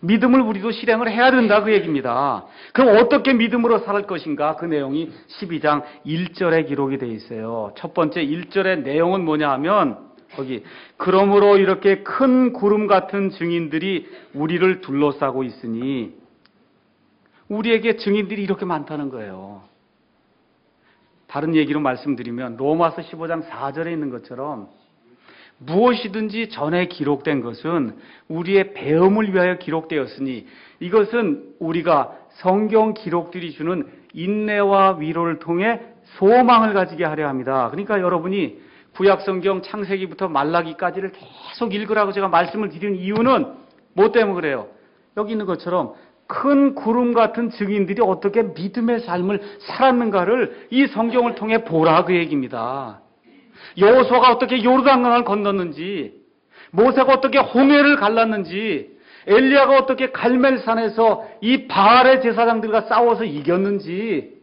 믿음을 우리도 실행을 해야 된다, 그 얘기입니다. 그럼 어떻게 믿음으로 살 것인가? 그 내용이 12장 1절에 기록이 되어 있어요. 첫 번째 1절의 내용은 뭐냐 하면 거기 그러므로 이렇게 큰 구름 같은 증인들이 우리를 둘러싸고 있으니, 우리에게 증인들이 이렇게 많다는 거예요. 다른 얘기로 말씀드리면 로마서 15장 4절에 있는 것처럼 무엇이든지 전에 기록된 것은 우리의 배움을 위하여 기록되었으니 이것은 우리가 성경 기록들이 주는 인내와 위로를 통해 소망을 가지게 하려 합니다. 그러니까 여러분이 구약성경 창세기부터 말라기까지를 계속 읽으라고 제가 말씀을 드리는 이유는 뭐 때문에 그래요? 여기 있는 것처럼 큰 구름 같은 증인들이 어떻게 믿음의 삶을 살았는가를 이 성경을 통해 보라, 그 얘기입니다. 여호수아가 어떻게 요르단강을 건넜는지, 모세가 어떻게 홍해를 갈랐는지, 엘리야가 어떻게 갈멜산에서 이 바알의 제사장들과 싸워서 이겼는지,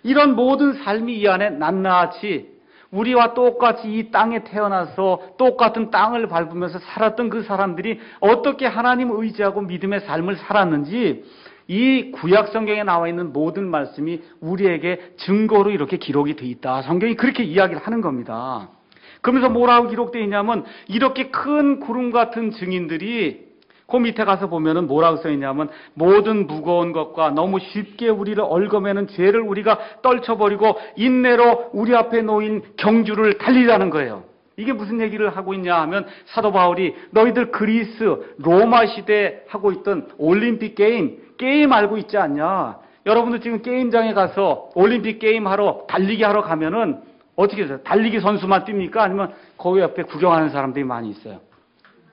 이런 모든 삶이 이 안에 낱낱이 우리와 똑같이 이 땅에 태어나서 똑같은 땅을 밟으면서 살았던 그 사람들이 어떻게 하나님을 의지하고 믿음의 삶을 살았는지 이 구약 성경에 나와 있는 모든 말씀이 우리에게 증거로 이렇게 기록이 돼 있다. 성경이 그렇게 이야기를 하는 겁니다. 그러면서 뭐라고 기록되어 있냐면 이렇게 큰 구름 같은 증인들이 그 밑에 가서 보면은 뭐라고 써 있냐면 모든 무거운 것과 너무 쉽게 우리를 얽어매는 죄를 우리가 떨쳐버리고 인내로 우리 앞에 놓인 경주를 달리자는 거예요. 이게 무슨 얘기를 하고 있냐 하면 사도 바울이 너희들 그리스 로마 시대에 하고 있던 올림픽 게임 알고 있지 않냐? 여러분들 지금 게임장에 가서 올림픽 게임 하러 달리기 하러 가면은 어떻게 해요? 달리기 선수만 뜁니까? 아니면 거기 옆에 구경하는 사람들이 많이 있어요.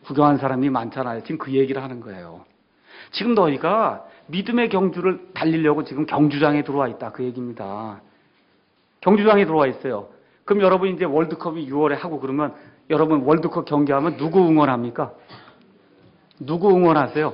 구경하는 사람이 많잖아요. 지금 그 얘기를 하는 거예요. 지금 너희가 믿음의 경주를 달리려고 지금 경주장에 들어와 있다, 그 얘기입니다. 경주장에 들어와 있어요. 그럼 여러분 이제 월드컵이 6월에 하고 그러면 여러분 월드컵 경기하면 누구 응원합니까? 누구 응원하세요?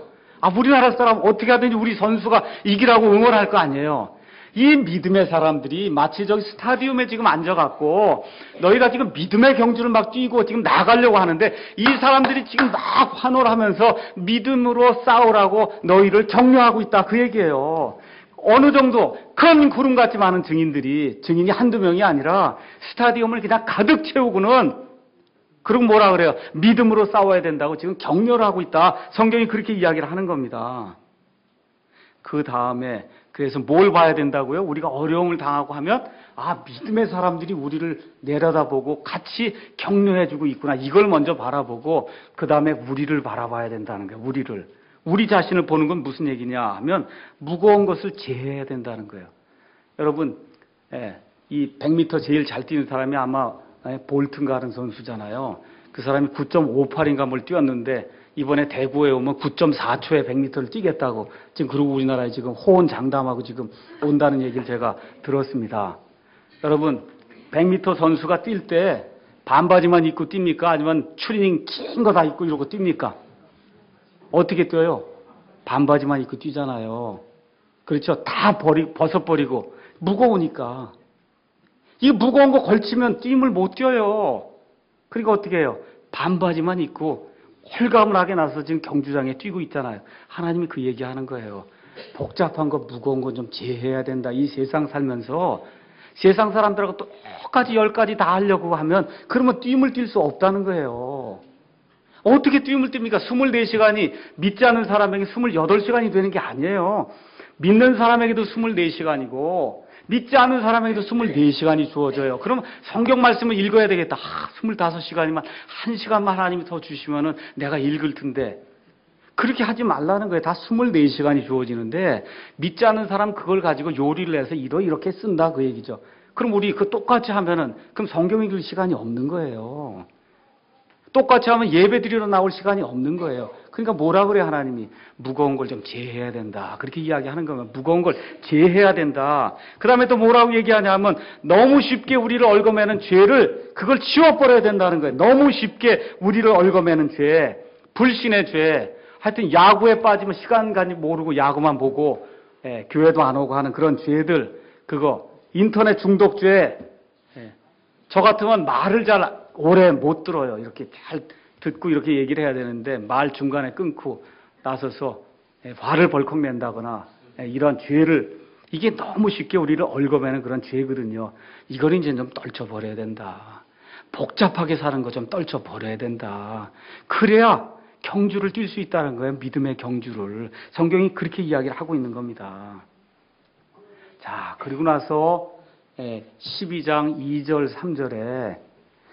우리나라 사람 어떻게 하든지 우리 선수가 이기라고 응원할 거 아니에요. 이 믿음의 사람들이 마치 저기 스타디움에 지금 앉아갖고 너희가 지금 믿음의 경주를 막 뛰고 지금 나가려고 하는데 이 사람들이 지금 막 환호를 하면서 믿음으로 싸우라고 너희를 격려하고 있다, 그 얘기예요. 어느 정도 큰 구름같이 많은 증인이 한두 명이 아니라 스타디움을 그냥 가득 채우고는 그리고 뭐라 그래요? 믿음으로 싸워야 된다고 지금 격려를 하고 있다. 성경이 그렇게 이야기를 하는 겁니다. 그 다음에 그래서 뭘 봐야 된다고요? 우리가 어려움을 당하고 하면 믿음의 사람들이 우리를 내려다보고 같이 격려해주고 있구나. 이걸 먼저 바라보고 그 다음에 우리를 바라봐야 된다는 거예요. 우리 자신을 보는 건 무슨 얘기냐 하면 무거운 것을 제해야 된다는 거예요. 여러분, 이 100m 제일 잘 뛰는 사람이 아마 볼튼가 하는 선수잖아요. 그 사람이 9.58인가 뭘 뛰었는데 이번에 대구에 오면 9.4초에 100m를 뛰겠다고 지금 그러고 우리나라에 지금 호언장담하고 지금 온다는 얘기를 제가 들었습니다. 여러분 100m 선수가 뛸 때 반바지만 입고 뜁니까? 아니면 추리닝 긴 거 다 입고 이러고 뜁니까? 어떻게 뛰어요? 반바지만 입고 뛰잖아요. 그렇죠? 다 벗어버리고 무거우니까. 이 무거운 거 걸치면 뛰임을 못 뛰어요. 그러니까 어떻게 해요? 반바지만 입고 홀가분하게 나서 지금 경주장에 뛰고 있잖아요. 하나님이 그 얘기하는 거예요. 복잡한 거 무거운 거 좀 제해야 된다. 이 세상 살면서 세상 사람들하고 똑같이 10가지 다 하려고 하면 그러면 뛰임을 뛸 수 없다는 거예요. 어떻게 뛰임을 띱니까? 24시간이 믿지 않는 사람에게 28시간이 되는 게 아니에요. 믿는 사람에게도 24시간이고 믿지 않는 사람에게도 24시간이 주어져요. 그럼 성경 말씀을 읽어야 되겠다. 25시간이면 1시간만 하나님이 더 주시면은 내가 읽을 텐데. 그렇게 하지 말라는 거예요. 다 24시간이 주어지는데 믿지 않는 사람 그걸 가지고 요리를 해서 이렇게 쓴다 그 얘기죠. 그럼 우리 그 똑같이 하면은 그럼 성경 읽을 시간이 없는 거예요. 똑같이 하면 예배 드리러 나올 시간이 없는 거예요. 그러니까 뭐라 그래 하나님이? 무거운 걸 좀 제해야 된다. 그렇게 이야기하는 거면 무거운 걸 제해야 된다. 그 다음에 또 뭐라고 얘기하냐면 너무 쉽게 우리를 얽어매는 죄를 그걸 지워버려야 된다는 거예요. 너무 쉽게 우리를 얽어매는 죄, 불신의 죄, 하여튼 야구에 빠지면 시간 가지 모르고 야구만 보고 교회도 안 오고 하는 그런 죄들, 그거 인터넷 중독죄, 저 같으면 말을 잘 오래 못 들어요. 이렇게 잘 듣고 이렇게 얘기를 해야 되는데 말 중간에 끊고 나서서 화를 벌컥 낸다거나 이런 죄를 이게 너무 쉽게 우리를 얽어매는 그런 죄거든요. 이걸 이제 좀 떨쳐버려야 된다. 복잡하게 사는 거 좀 떨쳐버려야 된다. 그래야 경주를 뛸 수 있다는 거예요. 믿음의 경주를. 성경이 그렇게 이야기를 하고 있는 겁니다. 자, 그리고 나서 12장 2절 3절에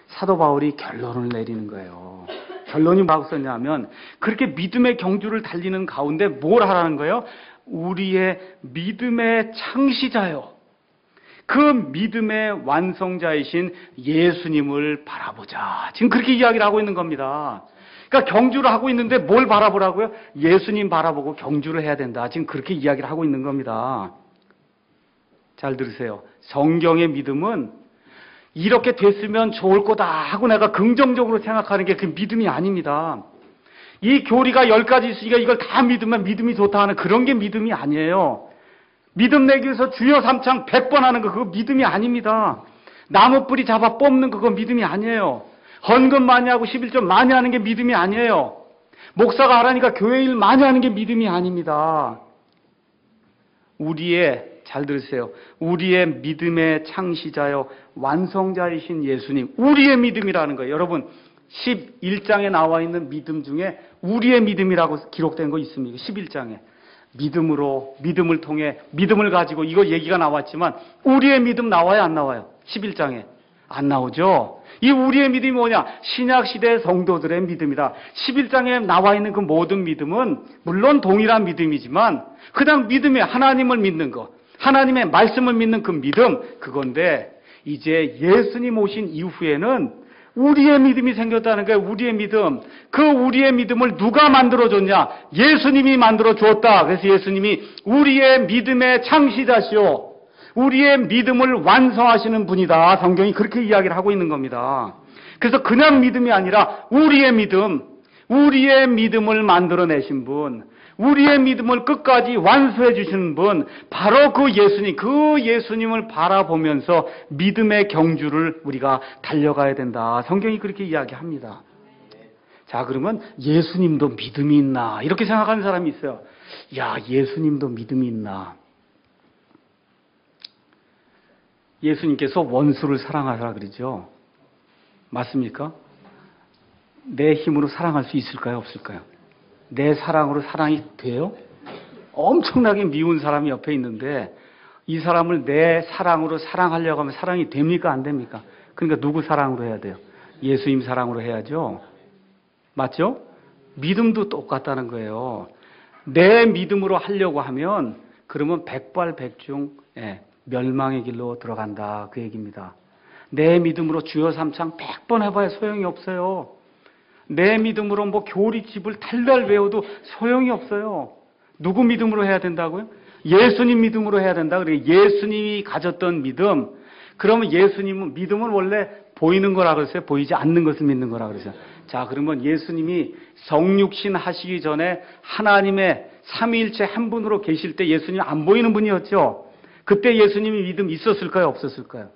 사도 바울이 결론을 내리는 거예요. 결론이 뭐라고 썼냐면 그렇게 믿음의 경주를 달리는 가운데 뭘 하라는 거예요? 우리의 믿음의 창시자요. 그 믿음의 완성자이신 예수님을 바라보자. 지금 그렇게 이야기를 하고 있는 겁니다. 그러니까 경주를 하고 있는데 뭘 바라보라고요? 예수님 바라보고 경주를 해야 된다. 지금 그렇게 이야기를 하고 있는 겁니다. 잘 들으세요. 성경의 믿음은 이렇게 됐으면 좋을 거다 하고 내가 긍정적으로 생각하는 게 그 믿음이 아닙니다. 이 교리가 10가지 있으니까 이걸 다 믿으면 믿음이 좋다 하는 그런 게 믿음이 아니에요. 믿음 내기 위해서 주여 삼창 100번 하는 거 그거 믿음이 아닙니다. 나무 뿌리 잡아 뽑는 그거 믿음이 아니에요. 헌금 많이 하고 11조 많이 하는 게 믿음이 아니에요. 목사가 하라니까 교회 일 많이 하는 게 믿음이 아닙니다. 잘 들으세요. 우리의 믿음의 창시자요 완성자이신 예수님. 우리의 믿음이라는 거예요. 여러분 11장에 나와 있는 믿음 중에 우리의 믿음이라고 기록된 거 있습니까? 11장에. 믿음으로 믿음을 통해 믿음을 가지고 이거 얘기가 나왔지만 우리의 믿음 나와요 안 나와요? 11장에. 안 나오죠? 이 우리의 믿음이 뭐냐? 신약시대 성도들의 믿음이다. 11장에 나와 있는 그 모든 믿음은 물론 동일한 믿음이지만 그냥 믿음이 하나님을 믿는 거, 하나님의 말씀을 믿는 그 믿음, 그건데 이제 예수님 오신 이후에는 우리의 믿음이 생겼다는 거예요. 우리의 믿음. 그 우리의 믿음을 누가 만들어줬냐? 예수님이 만들어주었다. 그래서 예수님이 우리의 믿음의 창시자시오. 우리의 믿음을 완성하시는 분이다. 성경이 그렇게 이야기를 하고 있는 겁니다. 그래서 그냥 믿음이 아니라 우리의 믿음을 만들어내신 분, 우리의 믿음을 끝까지 완수해 주시는 분, 바로 그 예수님을 바라보면서 믿음의 경주를 우리가 달려가야 된다. 성경이 그렇게 이야기합니다. 자, 그러면 예수님도 믿음이 있나? 이렇게 생각하는 사람이 있어요. 야, 예수님도 믿음이 있나? 예수님께서 원수를 사랑하라 그러죠. 맞습니까? 내 힘으로 사랑할 수 있을까요? 없을까요? 내 사랑으로 사랑이 돼요? 엄청나게 미운 사람이 옆에 있는데 이 사람을 내 사랑으로 사랑하려고 하면 사랑이 됩니까? 안 됩니까? 그러니까 누구 사랑으로 해야 돼요? 예수님 사랑으로 해야죠. 맞죠? 믿음도 똑같다는 거예요. 내 믿음으로 하려고 하면 그러면 백발백중 멸망의 길로 들어간다. 그 얘기입니다. 내 믿음으로 주여 삼창 100번 해봐야 소용이 없어요. 내 믿음으로 뭐 교리집을 달달 외워도 소용이 없어요. 누구 믿음으로 해야 된다고요? 예수님 믿음으로 해야 된다. 그래 예수님이 가졌던 믿음. 그러면 예수님은 믿음은 원래 보이는 거라 그랬어요. 보이지 않는 것을 믿는 거라 그랬어요. 자, 그러면 예수님이 성육신 하시기 전에 하나님의 삼위일체 한 분으로 계실 때 예수님 안 보이는 분이었죠. 그때 예수님이 믿음 있었을까요? 없었을까요?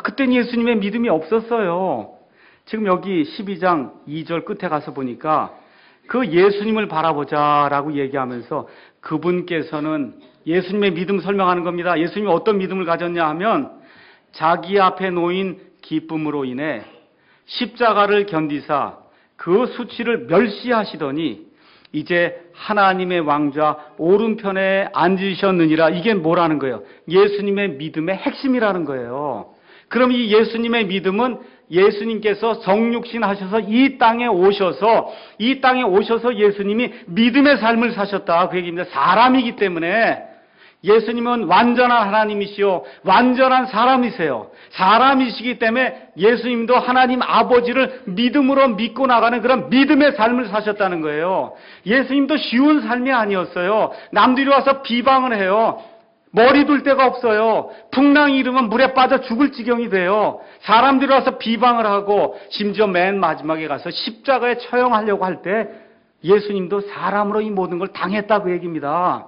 그때는 예수님의 믿음이 없었어요. 지금 여기 12장 2절 끝에 가서 보니까 그 예수님을 바라보자라고 얘기하면서 그분께서는 예수님의 믿음 설명하는 겁니다. 예수님이 어떤 믿음을 가졌냐 하면 자기 앞에 놓인 기쁨으로 인해 십자가를 견디사 그 수치를 멸시하시더니 이제 하나님의 왕좌 오른편에 앉으셨느니라. 이게 뭐라는 거예요? 예수님의 믿음의 핵심이라는 거예요. 그럼 이 예수님의 믿음은 예수님께서 성육신 하셔서 이 땅에 오셔서 예수님이 믿음의 삶을 사셨다. 그 얘기입니다. 사람이기 때문에 예수님은 완전한 하나님이시요 완전한 사람이세요. 사람이시기 때문에 예수님도 하나님 아버지를 믿음으로 믿고 나가는 그런 믿음의 삶을 사셨다는 거예요. 예수님도 쉬운 삶이 아니었어요. 남들이 와서 비방을 해요. 머리 둘 데가 없어요. 풍랑이 일으면 물에 빠져 죽을 지경이 돼요. 사람들이 와서 비방을 하고 심지어 맨 마지막에 가서 십자가에 처형하려고 할 때 예수님도 사람으로 이 모든 걸 당했다 그 얘기입니다.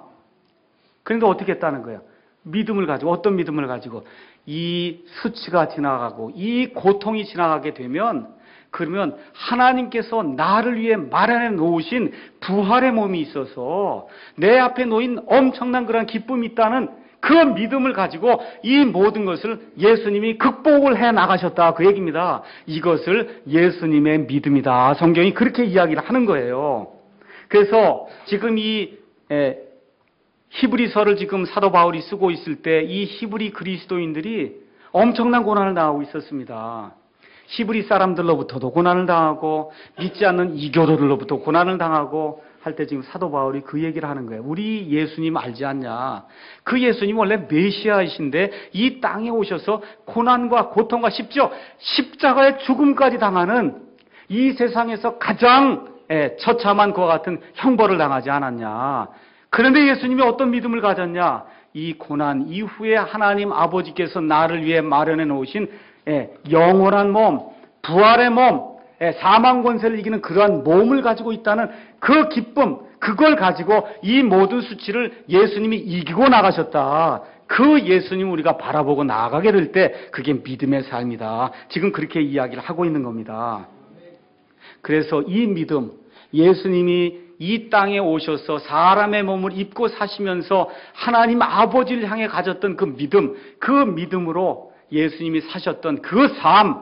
그런데 어떻게 했다는 거예요? 믿음을 가지고, 어떤 믿음을 가지고 이 수치가 지나가고 이 고통이 지나가게 되면 그러면 하나님께서 나를 위해 마련해 놓으신 부활의 몸이 있어서 내 앞에 놓인 엄청난 그런 기쁨이 있다는 그 믿음을 가지고 이 모든 것을 예수님이 극복을 해 나가셨다 그 얘기입니다. 이것을 예수님의 믿음이다. 성경이 그렇게 이야기를 하는 거예요. 그래서 지금 이 히브리서를 지금 사도 바울이 쓰고 있을 때 이 히브리 그리스도인들이 엄청난 고난을 당하고 있었습니다. 히브리 사람들로부터도 고난을 당하고 믿지 않는 이교도들로부터 고난을 당하고 할 때 지금 사도 바울이 그 얘기를 하는 거예요. 우리 예수님 알지 않냐? 그 예수님 원래 메시아이신데 이 땅에 오셔서 고난과 고통과 십자가의 죽음까지 당하는 이 세상에서 가장 처참한 그와 같은 형벌을 당하지 않았냐? 그런데 예수님이 어떤 믿음을 가졌냐? 이 고난 이후에 하나님 아버지께서 나를 위해 마련해 놓으신 영원한 몸, 부활의 몸, 사망 권세를 이기는 그러한 몸을 가지고 있다는 그 기쁨, 그걸 가지고 이 모든 수치를 예수님이 이기고 나가셨다. 그 예수님 우리가 바라보고 나아가게 될 때 그게 믿음의 삶이다. 지금 그렇게 이야기를 하고 있는 겁니다. 그래서 이 믿음, 예수님이 이 땅에 오셔서 사람의 몸을 입고 사시면서 하나님 아버지를 향해 가졌던 그 믿음, 그 믿음으로 예수님이 사셨던 그 삶,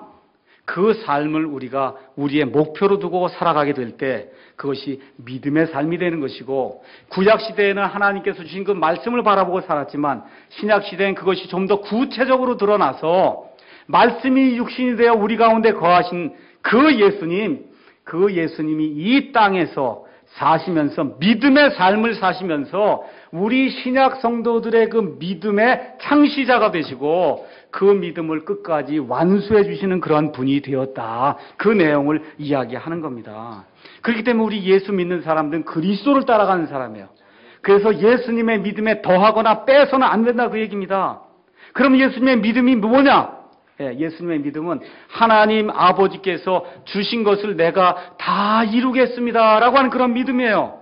그 삶을 우리가 우리의 목표로 두고 살아가게 될 때 그것이 믿음의 삶이 되는 것이고, 구약시대에는 하나님께서 주신 그 말씀을 바라보고 살았지만 신약시대엔 그것이 좀 더 구체적으로 드러나서 말씀이 육신이 되어 우리 가운데 거하신 그 예수님이 이 땅에서 사시면서 믿음의 삶을 사시면서 우리 신약 성도들의 그 믿음의 창시자가 되시고 그 믿음을 끝까지 완수해 주시는 그런 분이 되었다. 그 내용을 이야기하는 겁니다. 그렇기 때문에 우리 예수 믿는 사람들은 그리스도를 따라가는 사람이에요. 그래서 예수님의 믿음에 더하거나 빼서는 안 된다 그 얘기입니다. 그럼 예수님의 믿음이 뭐냐? 예수님의 믿음은 하나님 아버지께서 주신 것을 내가 다 이루겠습니다 라고 하는 그런 믿음이에요.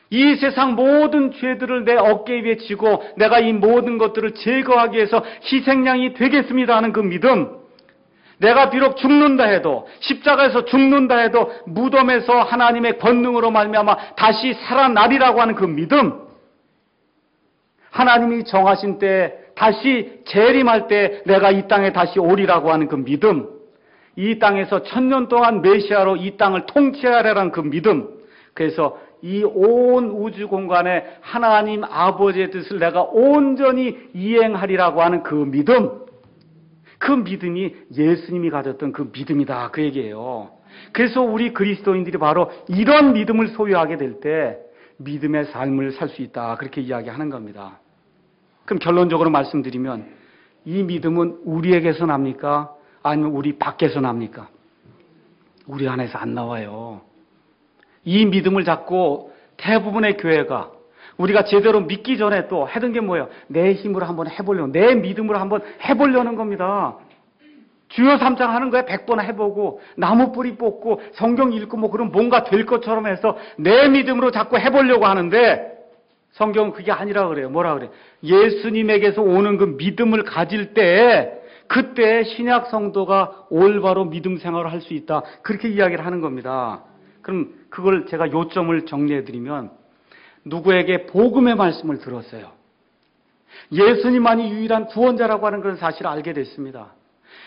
이 세상 모든 죄들을 내 어깨 위에 지고 내가 이 모든 것들을 제거하기 위해서 희생양이 되겠습니다 하는 그 믿음. 내가 비록 죽는다 해도, 십자가에서 죽는다 해도 무덤에서 하나님의 권능으로 말미암아 다시 살아나리라고 하는 그 믿음. 하나님이 정하신 때 다시 재림할 때 내가 이 땅에 다시 오리라고 하는 그 믿음. 이 땅에서 1000년 동안 메시아로 이 땅을 통치하려는 그 믿음. 그래서 이 온 우주 공간에 하나님 아버지의 뜻을 내가 온전히 이행하리라고 하는 그 믿음. 그 믿음이 예수님이 가졌던 그 믿음이다. 그 얘기예요. 그래서 우리 그리스도인들이 바로 이런 믿음을 소유하게 될 때 믿음의 삶을 살 수 있다. 그렇게 이야기하는 겁니다. 그럼 결론적으로 말씀드리면 이 믿음은 우리에게서 납니까? 아니면 우리 밖에서 납니까? 우리 안에서 안 나와요. 이 믿음을 잡고 대부분의 교회가 우리가 제대로 믿기 전에 또 하던 게 뭐예요? 내 힘으로 한번 해보려고, 내 믿음으로 한번 해보려는 겁니다. 주여 3장 하는 거에 100번 해보고 나무 뿌리 뽑고 성경 읽고 뭐 그럼 뭔가 될 것처럼 해서 내 믿음으로 자꾸 해보려고 하는데 성경은 그게 아니라 그래요. 뭐라 그래요? 예수님에게서 오는 그 믿음을 가질 때 그때 신약 성도가 올바로 믿음 생활을 할 수 있다. 그렇게 이야기를 하는 겁니다. 그럼 그걸 제가 요점을 정리해드리면 누구에게 복음의 말씀을 들었어요. 예수님만이 유일한 구원자라고 하는 그런 사실을 알게 됐습니다.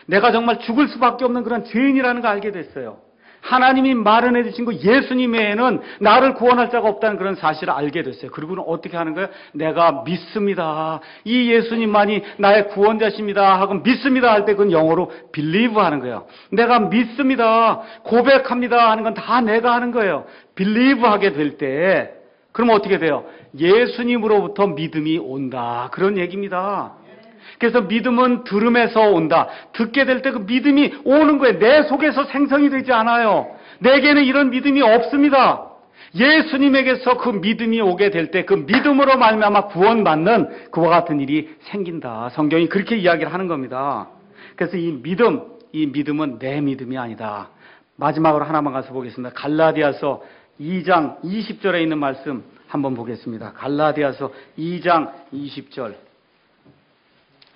내가 정말 죽을 수밖에 없는 그런 죄인이라는 걸 알게 됐어요. 하나님이 마련해 주신 그 예수님 외에는 나를 구원할 자가 없다는 그런 사실을 알게 됐어요. 그리고는 어떻게 하는 거예요? 내가 믿습니다. 이 예수님만이 나의 구원자십니다 하고 믿습니다 할 때 그건 영어로 believe 하는 거예요. 내가 믿습니다. 고백합니다 하는 건 다 내가 하는 거예요. believe 하게 될 때 그러면 어떻게 돼요? 예수님으로부터 믿음이 온다. 그런 얘기입니다. 그래서 믿음은 들음에서 온다. 듣게 될 때 그 믿음이 오는 거예요. 내 속에서 생성이 되지 않아요. 내게는 이런 믿음이 없습니다. 예수님에게서 그 믿음이 오게 될 때 그 믿음으로 말미암아 구원받는 그와 같은 일이 생긴다. 성경이 그렇게 이야기를 하는 겁니다. 그래서 이 믿음은 내 믿음이 아니다. 마지막으로 하나만 가서 보겠습니다. 갈라디아서 2장 20절에 있는 말씀 한번 보겠습니다. 갈라디아서 2장 20절.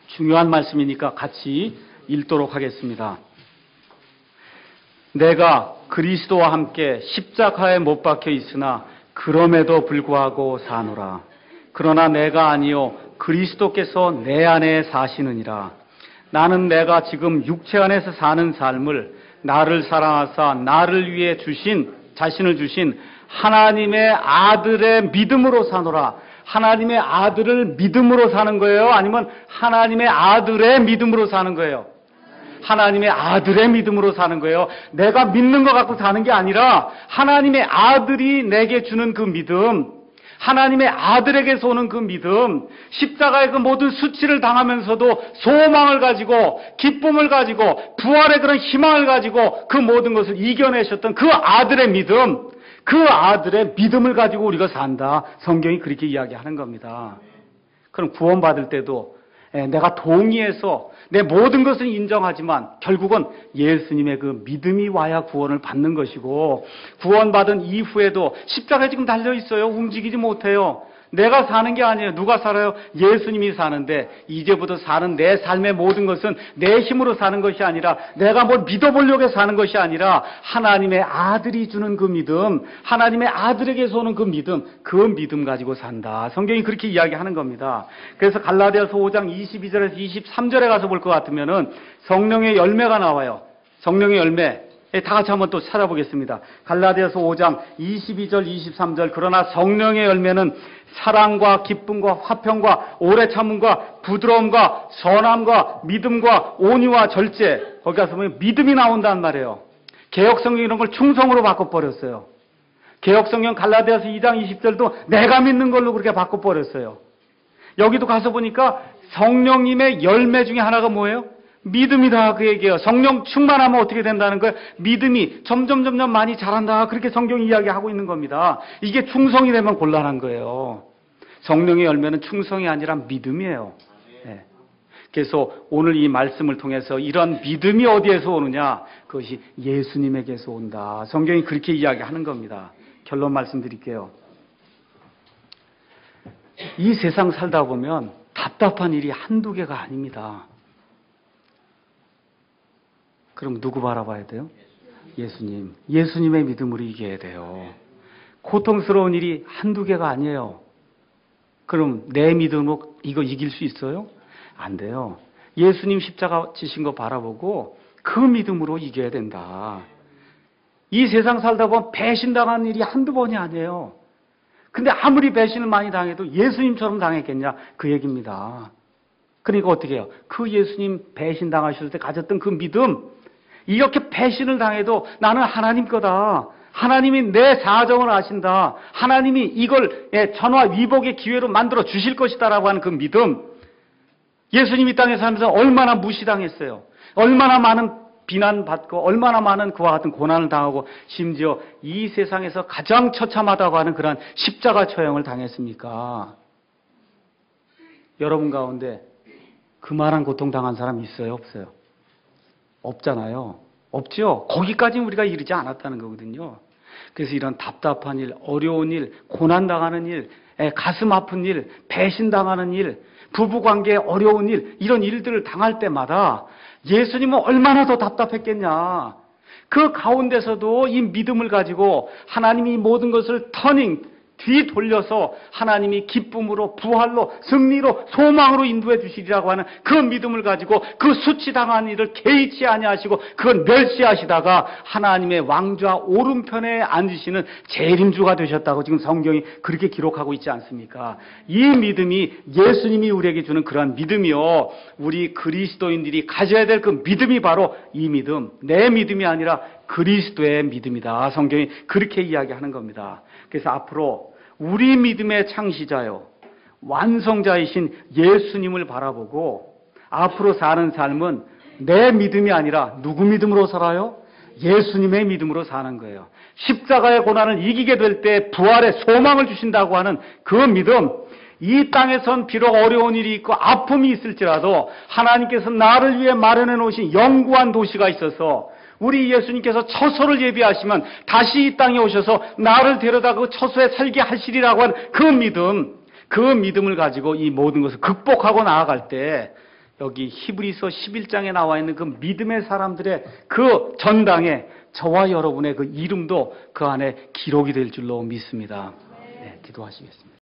중요한 말씀이니까 같이 읽도록 하겠습니다. 내가 그리스도와 함께 십자가에 못 박혀 있으나 그럼에도 불구하고 사노라. 그러나 내가 아니요 그리스도께서 내 안에 사시느니라. 나는 내가 지금 육체 안에서 사는 삶을 나를 사랑하사 나를 위해 자신을 주신 하나님의 아들의 믿음으로 사노라. 하나님의 아들을 믿음으로 사는 거예요? 아니면 하나님의 아들의 믿음으로 사는 거예요? 하나님의 아들의 믿음으로 사는 거예요. 내가 믿는 것 갖고 사는 게 아니라 하나님의 아들이 내게 주는 그 믿음, 하나님의 아들에게서 오는 그 믿음, 십자가의 그 모든 수치를 당하면서도 소망을 가지고 기쁨을 가지고 부활의 그런 희망을 가지고 그 모든 것을 이겨내셨던 그 아들의 믿음, 그 아들의 믿음을 가지고 우리가 산다. 성경이 그렇게 이야기하는 겁니다. 그럼 구원받을 때도 내가 동의해서 내 모든 것을 인정하지만 결국은 예수님의 그 믿음이 와야 구원을 받는 것이고 구원받은 이후에도 십자가에 지금 달려 있어요. 움직이지 못해요. 내가 사는 게 아니에요. 누가 살아요? 예수님이 사는데 이제부터 사는 내 삶의 모든 것은 내 힘으로 사는 것이 아니라 내가 뭘 믿어보려고 사는 것이 아니라 하나님의 아들이 주는 그 믿음, 하나님의 아들에게서 오는 그 믿음 가지고 산다. 성경이 그렇게 이야기하는 겁니다. 그래서 갈라디아서 5장 22절에서 23절에 가서 볼 것 같으면은 성령의 열매가 나와요. 성령의 열매. 다 같이 한번 또 찾아보겠습니다. 갈라디아서 5장 22절, 23절. 그러나 성령의 열매는 사랑과 기쁨과 화평과 오래 참음과 부드러움과 선함과 믿음과 온유와 절제. 거기 가서 보면 믿음이 나온단 말이에요. 개역성경 이런 걸 충성으로 바꿔버렸어요. 개역성경 갈라디아서 2장 20절도 내가 믿는 걸로 그렇게 바꿔버렸어요. 여기도 가서 보니까 성령님의 열매 중에 하나가 뭐예요? 믿음이다 그 얘기예요. 성령 충만하면 어떻게 된다는 거예요? 믿음이 점점 많이 자란다. 그렇게 성경이 이야기하고 있는 겁니다. 이게 충성이 되면 곤란한 거예요. 성령의 열매는 충성이 아니라 믿음이에요. 네. 그래서 오늘 이 말씀을 통해서 이런 믿음이 어디에서 오느냐? 그것이 예수님에게서 온다. 성경이 그렇게 이야기하는 겁니다. 결론 말씀드릴게요. 이 세상 살다 보면 답답한 일이 한두 개가 아닙니다. 그럼 누구 바라봐야 돼요? 예수님. 예수님의 믿음으로 이겨야 돼요. 고통스러운 일이 한두 개가 아니에요. 그럼 내 믿음으로 이거 이길 수 있어요? 안 돼요. 예수님 십자가 지신 거 바라보고 그 믿음으로 이겨야 된다. 이 세상 살다 보면 배신당한 일이 한두 번이 아니에요. 근데 아무리 배신을 많이 당해도 예수님처럼 당했겠냐? 그 얘기입니다. 그러니까 어떻게 해요? 그 예수님 배신당하실 때 가졌던 그 믿음, 이렇게 배신을 당해도 나는 하나님 거다. 하나님이 내 사정을 아신다. 하나님이 이걸 전화 위복의 기회로 만들어 주실 것이다라고 하는 그 믿음, 예수님이 땅에 살면서 얼마나 무시당했어요. 얼마나 많은 비난받고 얼마나 많은 그와 같은 고난을 당하고 심지어 이 세상에서 가장 처참하다고 하는 그러한 십자가 처형을 당했습니까? 여러분 가운데 그만한 고통 당한 사람 있어요? 없어요? 없잖아요. 없죠? 거기까지는 우리가 이르지 않았다는 거거든요. 그래서 이런 답답한 일, 어려운 일, 고난당하는 일, 가슴 아픈 일, 배신당하는 일, 부부관계에 어려운 일, 이런 일들을 당할 때마다 예수님은 얼마나 더 답답했겠냐. 그 가운데서도 이 믿음을 가지고 하나님이 모든 것을 뒤돌려서 하나님이 기쁨으로, 부활로, 승리로, 소망으로 인도해 주시리라고 하는 그 믿음을 가지고 그 수치당한 일을 개의치 아니하시고 그걸 멸시하시다가 하나님의 왕좌 오른편에 앉으시는 재림주가 되셨다고 지금 성경이 그렇게 기록하고 있지 않습니까? 이 믿음이 예수님이 우리에게 주는 그러한 믿음이요, 우리 그리스도인들이 가져야 될 그 믿음이 바로 이 믿음, 내 믿음이 아니라 그리스도의 믿음이다. 성경이 그렇게 이야기하는 겁니다. 그래서 앞으로 우리 믿음의 창시자요, 완성자이신 예수님을 바라보고 앞으로 사는 삶은 내 믿음이 아니라 누구 믿음으로 살아요? 예수님의 믿음으로 사는 거예요. 십자가의 고난을 이기게 될 때 부활의 소망을 주신다고 하는 그 믿음, 이 땅에선 비록 어려운 일이 있고 아픔이 있을지라도 하나님께서 나를 위해 마련해 놓으신 영구한 도시가 있어서 우리 예수님께서 처소를 예비하시면 다시 이 땅에 오셔서 나를 데려다 그 처소에 살게 하시리라고 하는 그 믿음을 가지고 이 모든 것을 극복하고 나아갈 때 여기 히브리서 11장에 나와 있는 그 믿음의 사람들의 그 전당에 저와 여러분의 그 이름도 그 안에 기록이 될 줄로 믿습니다. 네, 기도하시겠습니다.